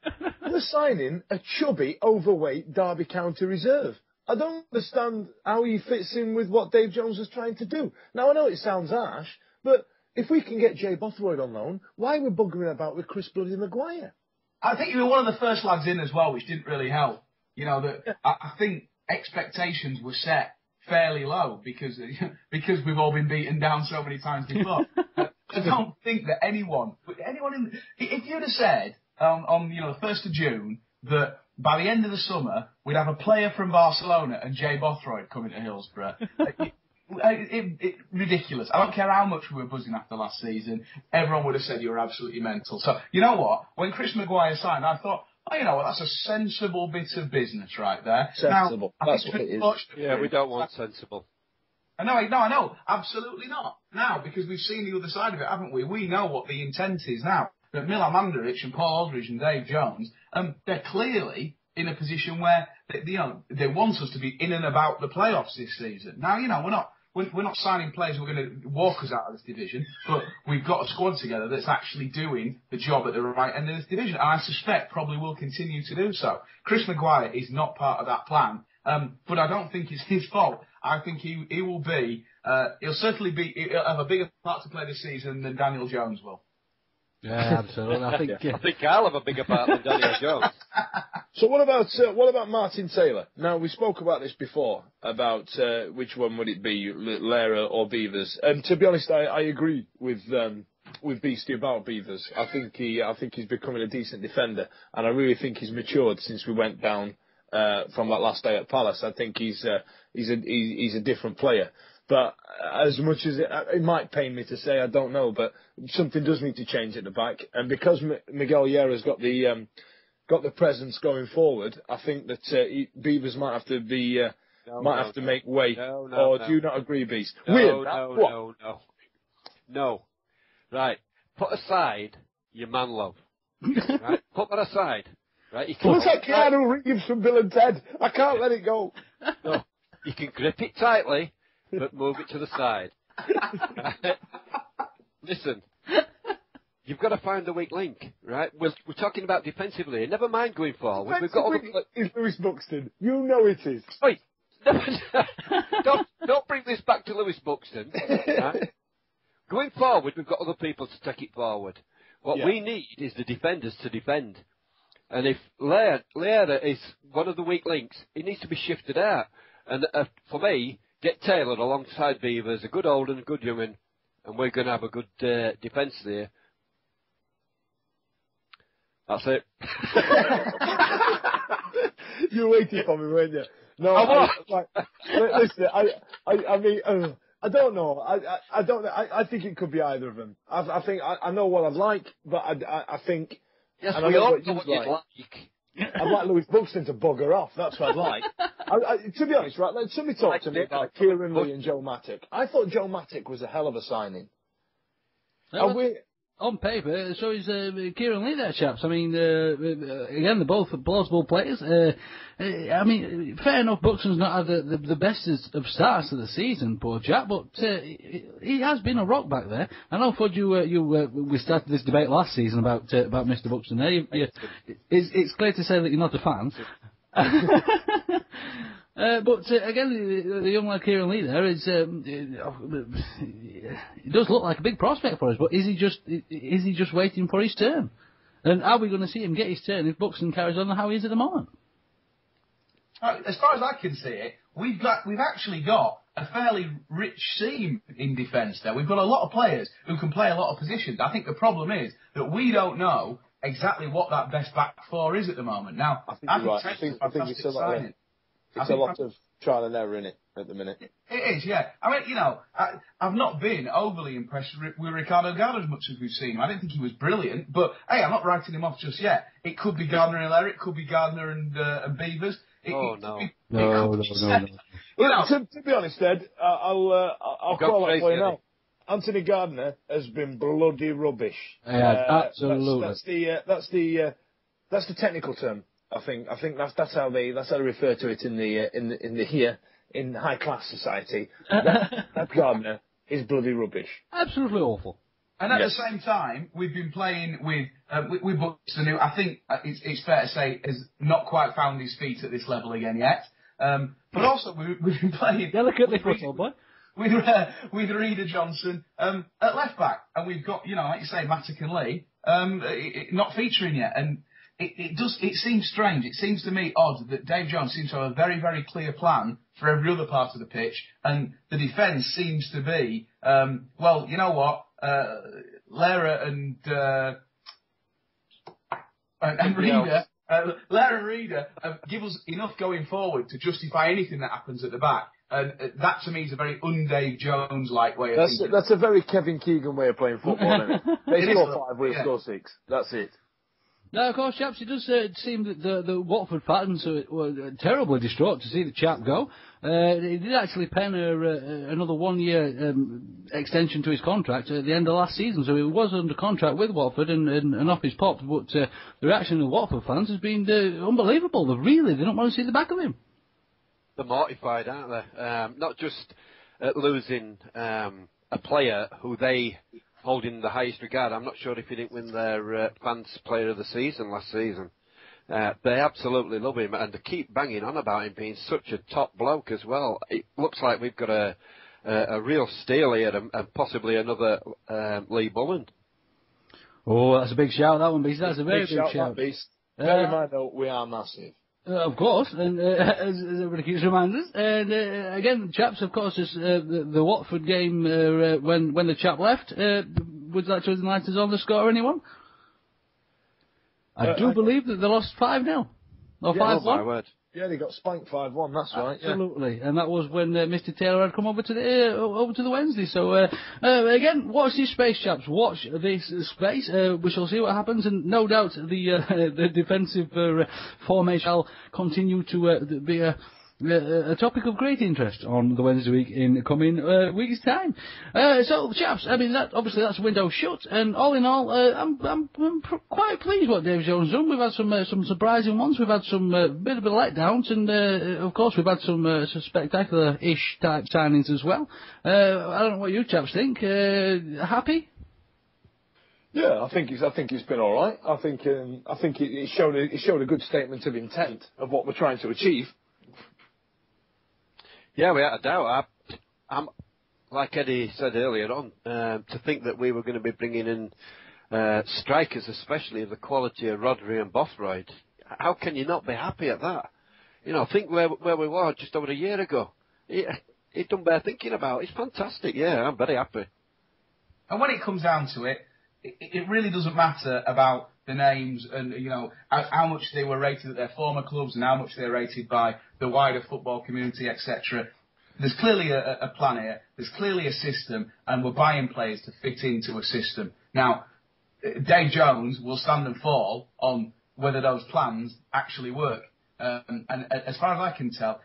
a chubby, overweight Derby County reserve. I don't understand how he fits in with what Dave Jones was trying to do. Now, I know it sounds harsh, but if we can get Jay Bothroyd on loan, why are we buggering about with Chris Bloody Maguire? I think you were one of the first lads in as well, which didn't really help. You know, I think expectations were set fairly low because we've all been beaten down so many times before. I don't think that anyone if you'd have said on the 1st of June that by the end of the summer we'd have a player from Barcelona and Jay Bothroyd coming to Hillsborough. Ridiculous. I don't care how much we were buzzing after last season. Everyone would have said you were absolutely mental. So, you know what? When Chris Maguire signed, I thought, oh, you know what? That's a sensible bit of business right there. Sensible. Now, that's what it is. Yeah, we don't want sensible. I know. Absolutely not. Now, because we've seen the other side of it, haven't we? We know what the intent is now. That Milan Mandaric and Paul Aldridge and Dave Jones, they're clearly in a position where they want us to be in and about the playoffs this season. Now, we're not signing players who are going to walk us out of this division, but we've got a squad together that's actually doing the job at the right end of this division, and I suspect probably will continue to do so. Chris Maguire is not part of that plan, but I don't think it's his fault. I think he will be. He'll have a bigger part to play this season than Daniel Jones will. Yeah, absolutely. I think I'll have a bigger part than Daniel Jones. So what about Martin Taylor? Now, we spoke about this before, about which one would it be, Lara or Beavers. And to be honest, I agree with Beastie about Beavers. I think he's becoming a decent defender, and I really think he's matured since we went down from that last day at Palace. I think he's a different player. But as much as it might pain me to say, I don't know, but something does need to change at the back. And because Miguel Llera's got the presence going forward, I think that Beavers might have to be make way. Do you not agree, Beast? No. Right. Put aside your man love. Right. Put that aside. Right. What's that Keanu Reeves from Bill and Ted? I can't let it go. No. You can grip it tightly, but move it to the side. Listen, you've got to find the weak link, right? We're talking about defensively. Never mind going forward. We've got is Lewis Buxton. You know it is. Wait, don't bring this back to Lewis Buxton. Right? Going forward, we've got other people to take it forward. What we need is the defenders to defend. And if Lera is one of the weak links, he needs to be shifted out. And for me, get Taylor alongside Beavers, a good old and a good young un, and we're going to have a good defence there. That's it. You were waiting for me, weren't you? No, listen, I mean, I don't know. I don't know. I think it could be either of them. I think I know what I'd like, but I think. Yes, and we I know all what know you'd what you'd like. I'd like Lewis Buxton to bugger off. That's what I'd like. To be honest, right? Let somebody talk to me about Kieran Lee and Joe Mattock. I thought Joe Mattock was a hell of a signing. On paper, so is Kieran Lee there, chaps. I mean, again, they're both plausible players. I mean, fair enough, Buxton's not had the best of starts of the season, poor chap, but he has been a rock back there. I know, Fudge, we started this debate last season about Mr. Buxton there. It's clear to say that you're not a fan. But again, the young lad Kieran Lee there is. It does look like a big prospect for us, but is he just waiting for his turn? And are we going to see him get his turn if Buxton carries on how he is at the moment? As far as I can see it, we've actually got a fairly rich seam in defence there. We've got a lot of players who can play a lot of positions. I think the problem is that we don't know exactly what that best back four is at the moment. Now, I think you're right. I think it's a lot of trial and error in it at the minute. It is, yeah. I mean, I've not been overly impressed with Ricardo Gardner as much as we've seen him. I didn't think he was brilliant, but hey, I'm not writing him off just yet. It could be Gardner and Hilaire, it could be Gardner and Beavers. No. To be honest, Ed, I'll call that play now. Anthony Gardner has been bloody rubbish. Yeah, absolutely. That's the technical term. I think that's how they refer to it in high class society. That Gardner is bloody rubbish. Absolutely awful. And at the same time, we've been playing with Buxton, who I think it's fair to say has not quite found his feet at this level again yet. But also we've been playing delicately football, boy. With Reader Johnson at left back, and we've got like you say, Mattock and Lee not featuring yet, and it seems strange. It seems to me odd that Dave Jones seems to have a very, very clear plan for every other part of the pitch, and the defence seems to be, well, you know what, Lara and Reader, Lara and Reader give us enough going forward to justify anything that happens at the back. And that to me is a very un-Dave Jones-like way of thinking. That's a very Kevin Keegan way of playing football, isn't it? They score 5, we'll score 6. That's it. Now, of course, chaps, it does seem that the Watford fans were terribly distraught to see the chap go. He did actually pen another 1-year extension to his contract at the end of last season, so he was under contract with Watford and off his popped, but the reaction of the Watford fans has been unbelievable. They don't want to see the back of him. They're mortified, aren't they? Not just at losing a player who they hold in the highest regard. I'm not sure if he didn't win their fans player of the season last season. They absolutely love him, and they keep banging on about him being such a top bloke as well. It looks like we've got a real steal here, and possibly another Lee Bullen. Oh, that's a big shout, that one, Beast. That's a very big shout. Bear in mind, though, we are massive. Of course, and as everybody keeps reminding us. And again, chaps, of course, the Watford game when the chap left, was that to the United's on the score, anyone? I do believe that they lost 5-0 or 5-1. My word. Yeah, they got spanked 5-1. That's right. Absolutely, and that was when Mr. Taylor had come over to the Wednesday. So again, watch this space, chaps. Watch this space. We shall see what happens, and no doubt the defensive formation shall continue to be a topic of great interest on the Wednesday week in coming weeks' time. So, chaps, I mean, that's a window shut, and all in all, I'm quite pleased what Dave Jones done. We've had some surprising ones, we've had some bit of letdowns, and of course we've had some spectacular-ish type signings as well. I don't know what you chaps think. Happy? Yeah, I think it's been all right. I think it showed a good statement of intent of what we're trying to achieve. Yeah, without a doubt. I'm like Eddie said earlier on, to think that we were going to be bringing in strikers, especially of the quality of Rodri and Bothroyd. How can you not be happy at that? Think where we were just over a year ago. It's done bear thinking about. It's fantastic. Yeah, I'm very happy. And when it comes down to it, it really doesn't matter about the names and, how much they were rated at their former clubs and how much they're rated by the wider football community, etc. There's clearly a plan here. There's clearly a system, and we're buying players to fit into a system. Now, Dave Jones will stand and fall on whether those plans actually work. And as far as I can tell,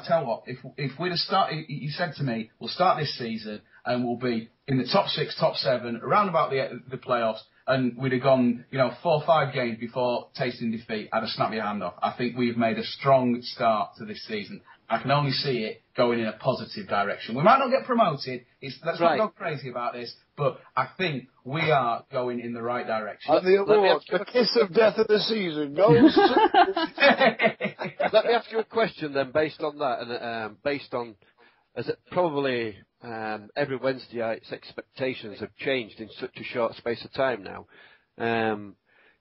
tell what, if we'd have started, you said to me, we'll start this season and we'll be in the top 6, top 7, around about the playoffs, and we'd have gone, 4 or 5 games before tasting defeat, I'd have snapped your hand off. I think we've made a strong start to this season. I can only see it going in a positive direction. We might not get promoted. Let's not go crazy about this, but I think we are going in the right direction. And the award, the kiss of death of the season goes to... Let me ask you a question then, based on that, and based on, as it probably every Wednesday night's expectations have changed in such a short space of time now.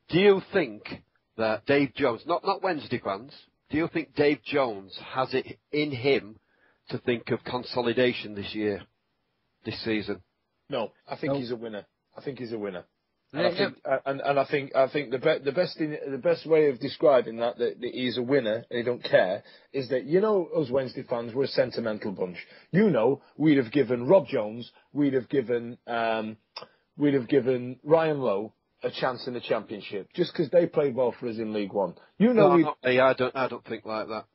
Do you think that Dave Jones, not Wednesday fans, do you think Dave Jones has it in him to think of consolidation this season? No, I think he's a winner. I think he's a winner. And I think the best way of describing that he's a winner and he don't care is that, us Wednesday fans, we're a sentimental bunch. We'd have given Rob Jones, we'd have given Ryan Lowe a chance in the Championship just because they played well for us in League One. I don't think like that.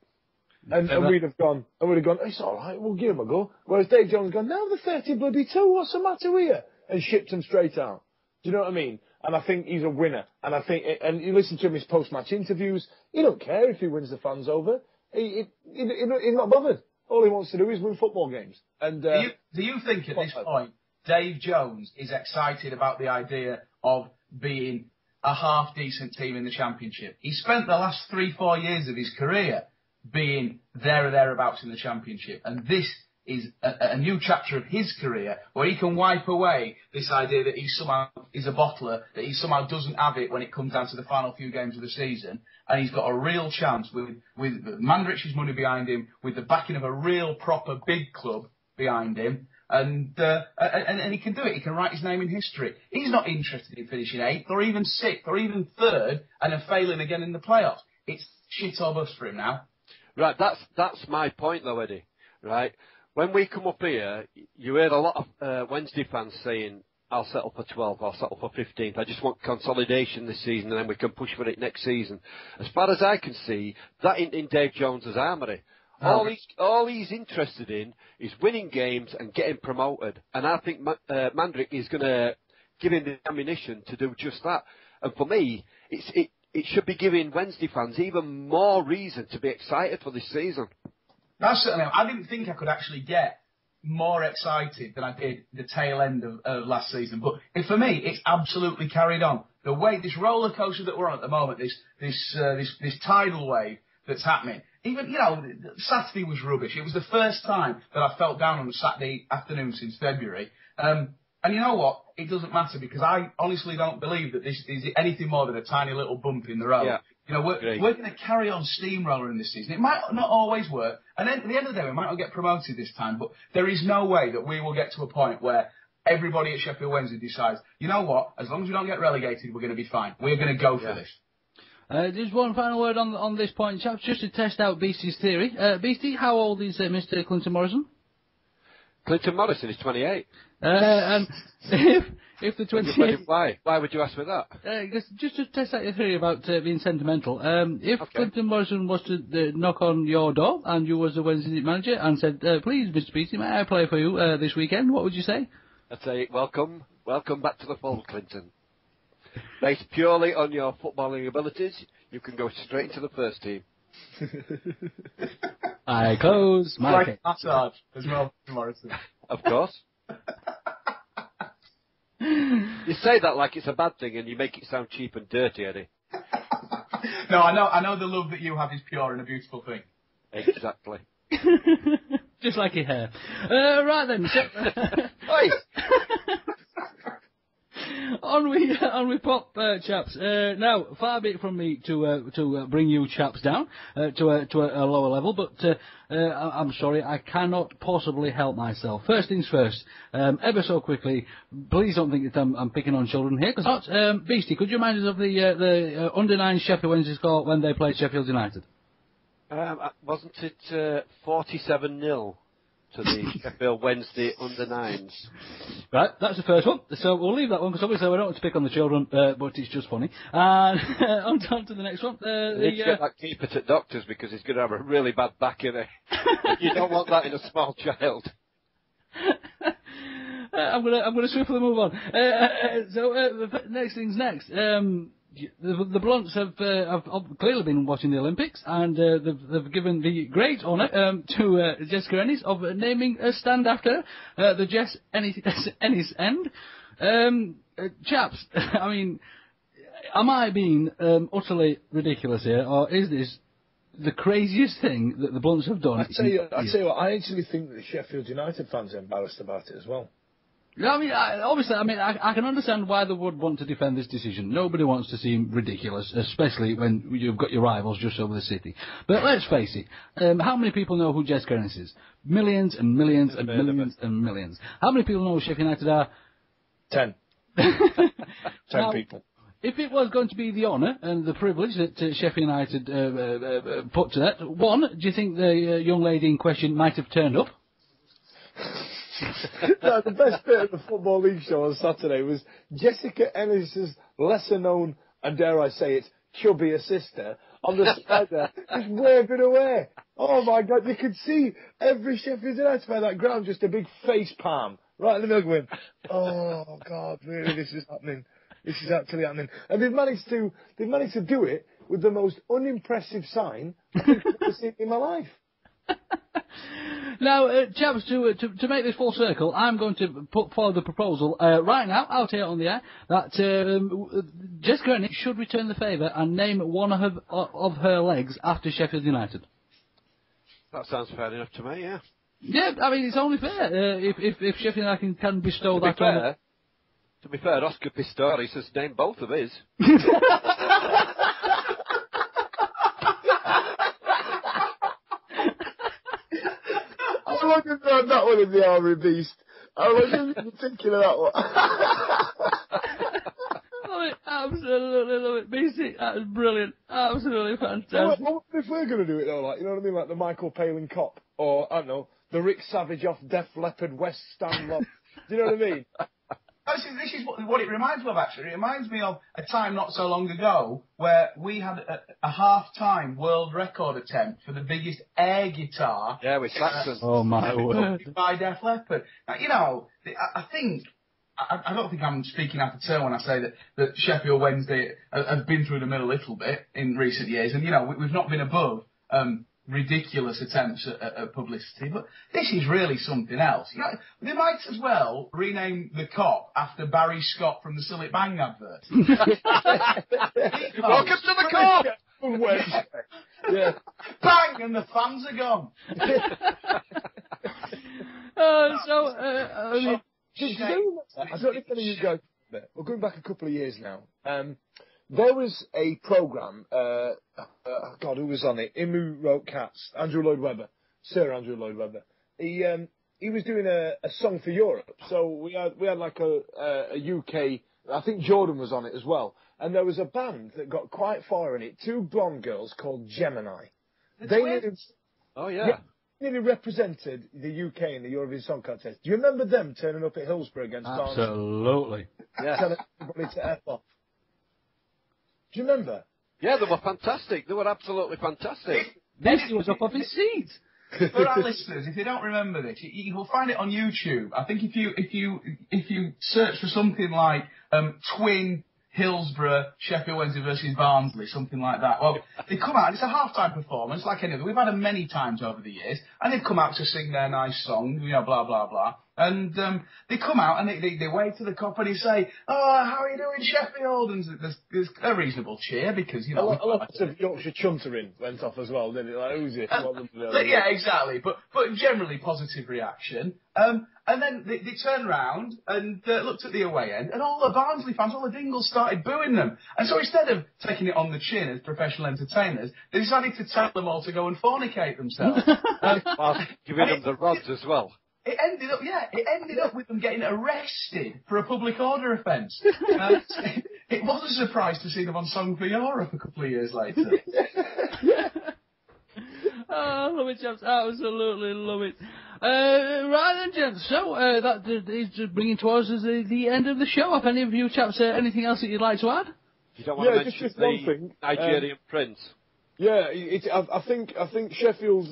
And we'd have gone, it's all right, we'll give him a go. Whereas Dave Jones has gone, now the 30-bloody-2, what's the matter here? And shipped him straight out. Do you know what I mean? And I think he's a winner. And and you listen to him in his post-match interviews, he don't care if he wins the fans over. He's not bothered. All he wants to do is win football games. And do you think at this point, Dave Jones is excited about the idea of being a half-decent team in the Championship? He spent the last 3-4 years of his career being there or thereabouts in the Championship. And this is a new chapter of his career where he can wipe away this idea that he somehow is a bottler, that he somehow doesn't have it when it comes down to the final few games of the season. And he's got a real chance with Mandrich's money behind him, with the backing of a real proper big club behind him. And he can do it. He can write his name in history. He's not interested in finishing 8th or even 6th or even 3rd and then failing again in the playoffs. It's shit or bust for him now. Right, that's my point though, Eddie. Right, when we come up here, you heard a lot of Wednesday fans saying, I'll settle for 12th, I'll settle for 15th. I just want consolidation this season and then we can push for it next season. As far as I can see, that ain't in Dave Jones's armoury. All he's interested in is winning games and getting promoted. And I think Mandrich is going to give him the ammunition to do just that. And for me, it should be giving Wednesday fans even more reason to be excited for this season. That's certainly. I didn't think I could actually get more excited than I did the tail end of last season. But for me, it's absolutely carried on. The way, this roller coaster that we're on at the moment, this tidal wave that's happening. Even, Saturday was rubbish. It was the first time that I felt down on a Saturday afternoon since February. And you know what? It doesn't matter because I honestly don't believe that this is anything more than a tiny little bump in the road. Yeah. We're going to carry on steamrolling this season. It might not always work. And then at the end of the day, we might not get promoted this time. But there is no way that we will get to a point where everybody at Sheffield Wednesday decides, you know what? As long as we don't get relegated, we're going to be fine. We're going to go for this. Just one final word on this point, chaps, just to test out Beastie's theory. Beastie, how old is Mr. Clinton Morrison? Clinton Morrison is 28. And if the 28... Why would you ask me that? Just to test out your theory about being sentimental. If Clinton Morrison was to knock on your door and you was the Wednesday manager and said, please, Mr. Beastie, may I play for you this weekend, what would you say? I'd say, welcome back to the fold, Clinton. Based purely on your footballing abilities, you can go straight into the first team. I close my case. Massage as well, Morrison. Of course. You say that like it's a bad thing and you make it sound cheap and dirty, Eddie. No, I know the love that you have is pure and a beautiful thing. Exactly. Just like your hair. Right then. Oi! On we pop, chaps. Now, far be it from me to bring you chaps down to a lower level, but I'm sorry, I cannot possibly help myself. First things first, ever so quickly, please don't think that I'm picking on children here, because Beastie, could you remind us of the under-9 Sheffield Wednesday score when they played Sheffield United? Wasn't it 47-0 to the Sheffield Wednesday under-9s? Right, that's the first one. So we'll leave that one, because obviously we don't want to pick on the children, but it's just funny. And on to the next one. You need to get that keeper to doctors, because he's going to have a really bad back in it. You don't want that in a small child. I'm gonna swiftly move on. The next thing's next. The Blunts have clearly been watching the Olympics, and they've given the great honour to Jessica Ennis of naming a stand after the Jess Ennis end. Chaps, I mean, am I being utterly ridiculous here, or is this the craziest thing that the Blunts have done? I tell you what, I actually think that the Sheffield United fans are embarrassed about it as well. I mean, I can understand why they would want to defend this decision. Nobody wants to seem ridiculous, especially when you've got your rivals just over the city. But let's face it, how many people know who Jessica Ennis is? Millions and millions and millions and millions. How many people know who Sheffield United are? 10. 10 now, people. If it was going to be the honour and the privilege that Sheffield United put to that, one, do you think the young lady in question might have turned up? No, the best bit of the Football League show on Saturday was Jessica Ennis's lesser known, and dare I say it, chubbier sister on the slider just waving away. Oh my God, you could see every Sheffield United fan that ground, just a big face palm right in the middle going, oh God, really, this is happening. This is actually happening. And they've managed to do it with the most unimpressive sign I've ever seen in my life. Now, chaps, to make this full circle, I'm going to put forward the proposal right now, out here on the air, that Jessica Ennis should return the favour and name one of her legs after Sheffield United. That sounds fair enough to me, yeah. Yeah, I mean, it's only fair if Sheffield United can bestow that honour. To be fair, Oscar Pistorius has named both of his. I wasn't on that one in the Army Beast. I wasn't even thinking of that one. Absolutely love it. Beastie, that was brilliant. Absolutely fantastic. What if we're going to do it though, like, you know what I mean, like the Michael Palin Cop, or, I don't know, the Rick Savage off Def Leppard West Stand Love. Do you know what I mean? This is what it reminds me of, actually. It reminds me of a time not so long ago where we had a half-time world record attempt for the biggest air guitar. Yeah, with Saxon. Oh, my word. By Def Leppard. Now, you know, I don't think I'm speaking out of turn when I say that Sheffield Wednesday have been through the mill a little bit in recent years. And, you know, we've not been above ridiculous attempts at publicity, but this is really something else. You know, they might as well rename the cop after Barry Scott from the Sillet Bang advert. Welcome to the cop! Yeah. Bang! And the fans are gone. I mean, I don't know if any of you guys remember. We're going back a couple of years now. There was a programme, God, who was on it? Him who wrote Cats, Andrew Lloyd Webber, Sir Andrew Lloyd Webber. He was doing a song for Europe. So we had like a UK, I think Jordan was on it as well. And there was a band that got quite far in it, two blonde girls called Gemini. They nearly represented the UK in the Eurovision Song Contest. Do you remember them turning up at Hillsborough against Barnsley? Absolutely. Yes. Telling everybody to F off. Do you remember? Yeah, they were fantastic. They were absolutely fantastic. Beastie was up off his seat. For our listeners, if you don't remember this, you will find it on YouTube. I think if you search for something like Twin Hillsborough, Sheffield Wednesday versus Barnsley, something like that. Well, they come out, and it's a half-time performance, like any other. We've had them many times over the years, and they've come out to sing their nice song, you know, blah, blah, blah. And they come out, and they wave to the cop, and they say, oh, how are you doing, Sheffield? And there's a reasonable cheer, because, you know... A lot of Yorkshire chuntering went off as well, didn't it? Like, who's it? Yeah, exactly. But generally positive reaction. And And then they turned round and looked at the away end, and all the Barnsley fans, all the Dingles, started booing them. And so instead of taking it on the chin as professional entertainers, they decided to tell them all to go and fornicate themselves. While giving them the rods as well. It ended up with them getting arrested for a public order offence. It was a surprise to see them on Song for Europe a couple of years later. Oh, I love it, chaps. Absolutely love it. Right then, gents. So, that is just bringing towards us the end of the show. Have any of you chaps anything else that you'd like to add? You don't want to mention just the one thing. Nigerian prince. Yeah, I think Sheffield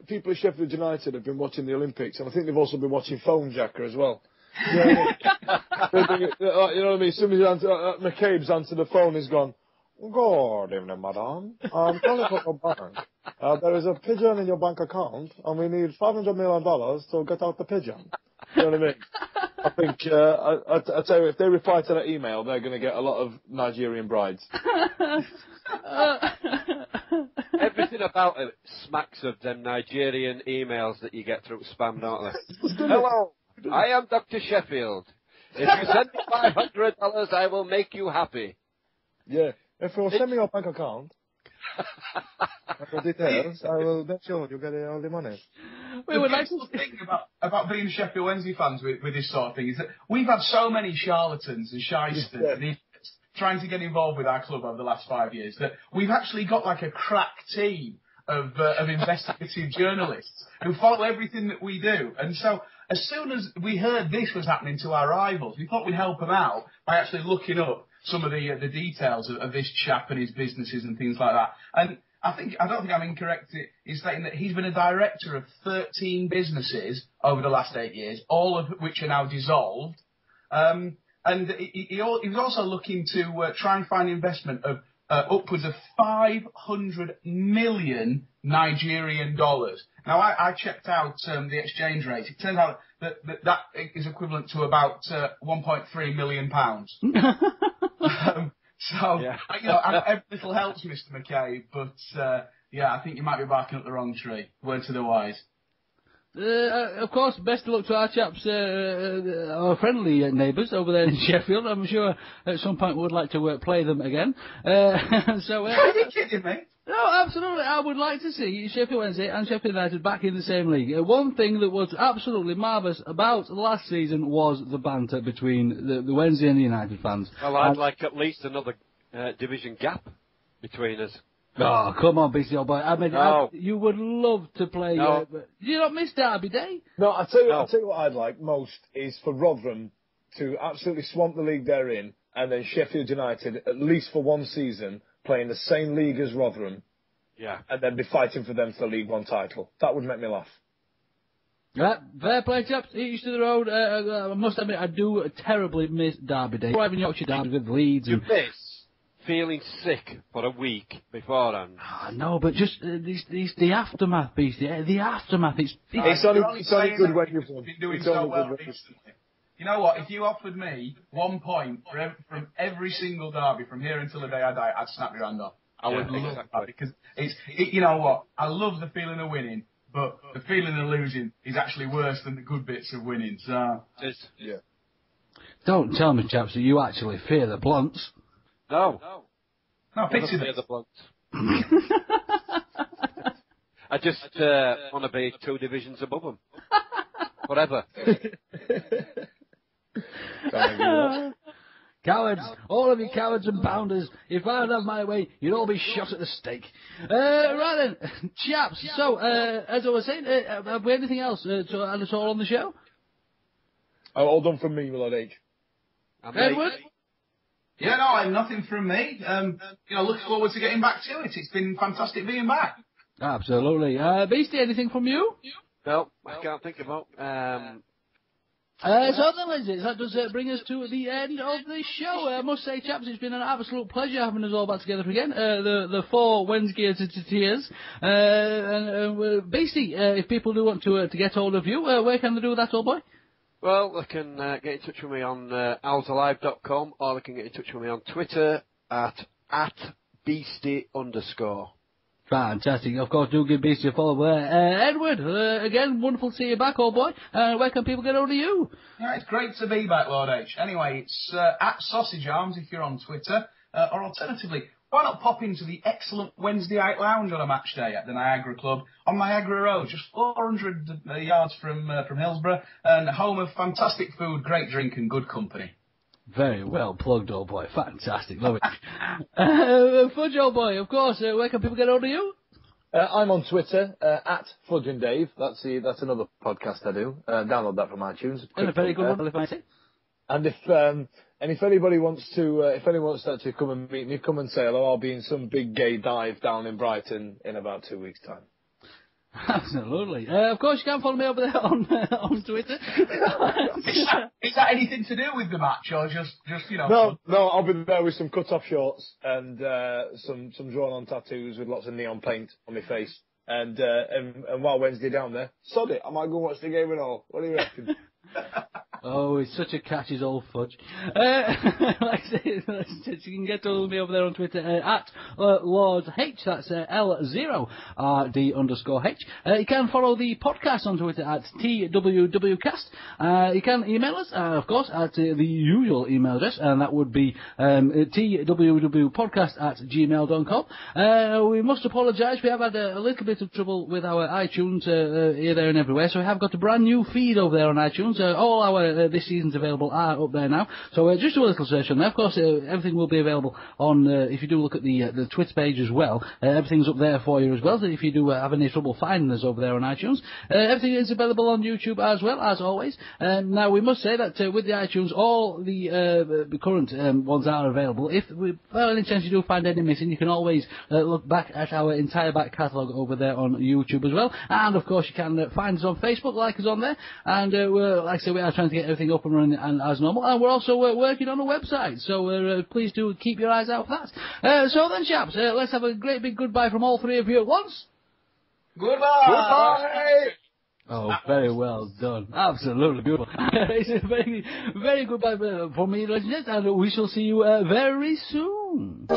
people at Sheffield United have been watching the Olympics, and I think they've also been watching Phone Jacker as well. You know what I mean? Somebody McCabe's answered the phone. He's gone, "Good evening, madam. I'm calling from your bank. There is a pigeon in your bank account, and we need $500 million to get out the pigeon." You know what I mean? I think I tell you, if they reply to that email, they're going to get a lot of Nigerian brides. Everything about it smacks of them Nigerian emails that you get through spam, don't they? Hello, I am Dr. Sheffield. If you send me $500, I will make you happy. Yeah, if you send me your bank account, the details, I will make sure you get all the money. The beautiful thing about being Sheffield Wednesday fans with this sort of thing is that we've had so many charlatans and shysters and idiots trying to get involved with our club over the last 5 years that we've actually got like a crack team of investigative journalists who follow everything that we do. And so as soon as we heard this was happening to our rivals, we thought we'd help them out by actually looking up some of the details of this chap and his businesses and things like that. And I don't think I'm incorrect in stating that he's been a director of 13 businesses over the last 8 years, all of which are now dissolved. And he was also looking to try and find investment of upwards of 500 million Nigerian dollars. Now, I checked out the exchange rate. It turns out that is equivalent to about 1.3 million pounds. Every little helps, Mr. McKay, but I think you might be barking up the wrong tree. Word to the wise. Of course, best of luck to our chaps, our friendly neighbours over there in Sheffield. I'm sure at some point we would like to play them again. Are you kidding me? No, absolutely. I would like to see Sheffield Wednesday and Sheffield United back in the same league. One thing that was absolutely marvellous about last season was the banter between the Wednesday and the United fans. Well, I'd like at least another division gap between us. Oh, come on, BC old boy. I mean, no. You would love to play. No. You don't miss Derby Day? No, I'll tell you what I'd like most is for Rotherham to absolutely swamp the league they're in, and then Sheffield United, at least for one season, play in the same league as Rotherham. Yeah. And then be fighting for them for the League One title. That would make me laugh. Yeah, fair play, chaps. Each to the road. I must admit, I do terribly miss Derby Day. Driving Yorkshire Derby with Leeds. You miss feeling sick for a week beforehand. No, but just the aftermath, Beastie. The aftermath. It's only good when you've won. Been doing so well recently. You know what? If you offered me 1 point from every single derby from here until the day I die, I'd snap your hand off. I would love that because you know what? I love the feeling of winning, but the feeling of losing is actually worse than the good bits of winning. So yeah. Don't tell me, chaps, that you actually fear the Blunts. No, picture fear the Blunts. I just want to be 2 divisions above them. Whatever. Cowards, all of you cowards and pounders, if I'd have my way, you'd all be shot at the stake. Right then, chaps, so, as I was saying, have we anything else to add at all on the show? All done from me, Lord H. Edward? Yeah, no, nothing from me. Look forward to getting back to it. It's been fantastic being back. Absolutely. Beastie, anything from you? No, I can't think about. So then, ladies, that does bring us to the end of the show. I must say, chaps, it's been an absolute pleasure having us all back together again. The 4 Wednesdays. And Beastie, if people do want to get hold of you, where can they do that, old boy? Well, they can get in touch with me on owlsalive.com, or they can get in touch with me on Twitter at @beastie_. Fantastic. Of course, do give Beastie a follow there. Edward, again, wonderful to see you back, old boy. Where can people get hold of you? Yeah, it's great to be back, Lord H. Anyway, it's at Sausage Arms if you're on Twitter, or alternatively, why not pop into the excellent Wednesday Night Lounge on a match day at the Niagara Club on Niagara Road, just 400 yards from Hillsborough, and home of fantastic food, great drink and good company. Very well plugged, old boy. Fantastic. Love it. Fudge, old boy, of course. Where can people get hold of you? I'm on Twitter, at Fudge and Dave. That's another podcast I do. Download that from iTunes. And a very good one, if I say. And if anybody wants to actually come and meet me, come and say hello. I'll be in some big gay dive down in Brighton in about 2 weeks' time. Absolutely. Of course, you can follow me over there on Twitter. Is that anything to do with the match, or just you know? No, I'll be there with some cut-off shorts and some drawn-on tattoos with lots of neon paint on my face. And while Wednesday down there, sod it, I might go watch the game and all. What do you reckon? Oh, he's such a catch, his old Fudge. Like I say, you can get hold of me over there on Twitter at Lord H. That's L0RD_H. You can follow the podcast on Twitter at TWWcast. You can email us, of course, at the usual email address, and that would be twwpodcast@gmail.com. We must apologise. We have had a little bit of trouble with our iTunes here, there, and everywhere. So we have got a brand new feed over there on iTunes. All our this season's available are up there now. So just do a little search on there. Of course, everything will be available on, if you do look at the Twitter page as well, everything's up there for you as well. So if you do have any trouble finding us over there on iTunes, everything is available on YouTube as well, as always. Now, we must say that with the iTunes, all the current ones are available. If by any chance you do find any missing, you can always look back at our entire back catalogue over there on YouTube as well. And, of course, you can find us on Facebook, like us on there. And, like I say, we are trying to get everything up and running and as normal, and we're also working on a website, so please do keep your eyes out for that. So then, chaps, let's have a great big goodbye from all three of you at once. Goodbye! Oh, very well done. Absolutely beautiful. It's a very, very goodbye for me, ladies and gentlemen, and we shall see you very soon.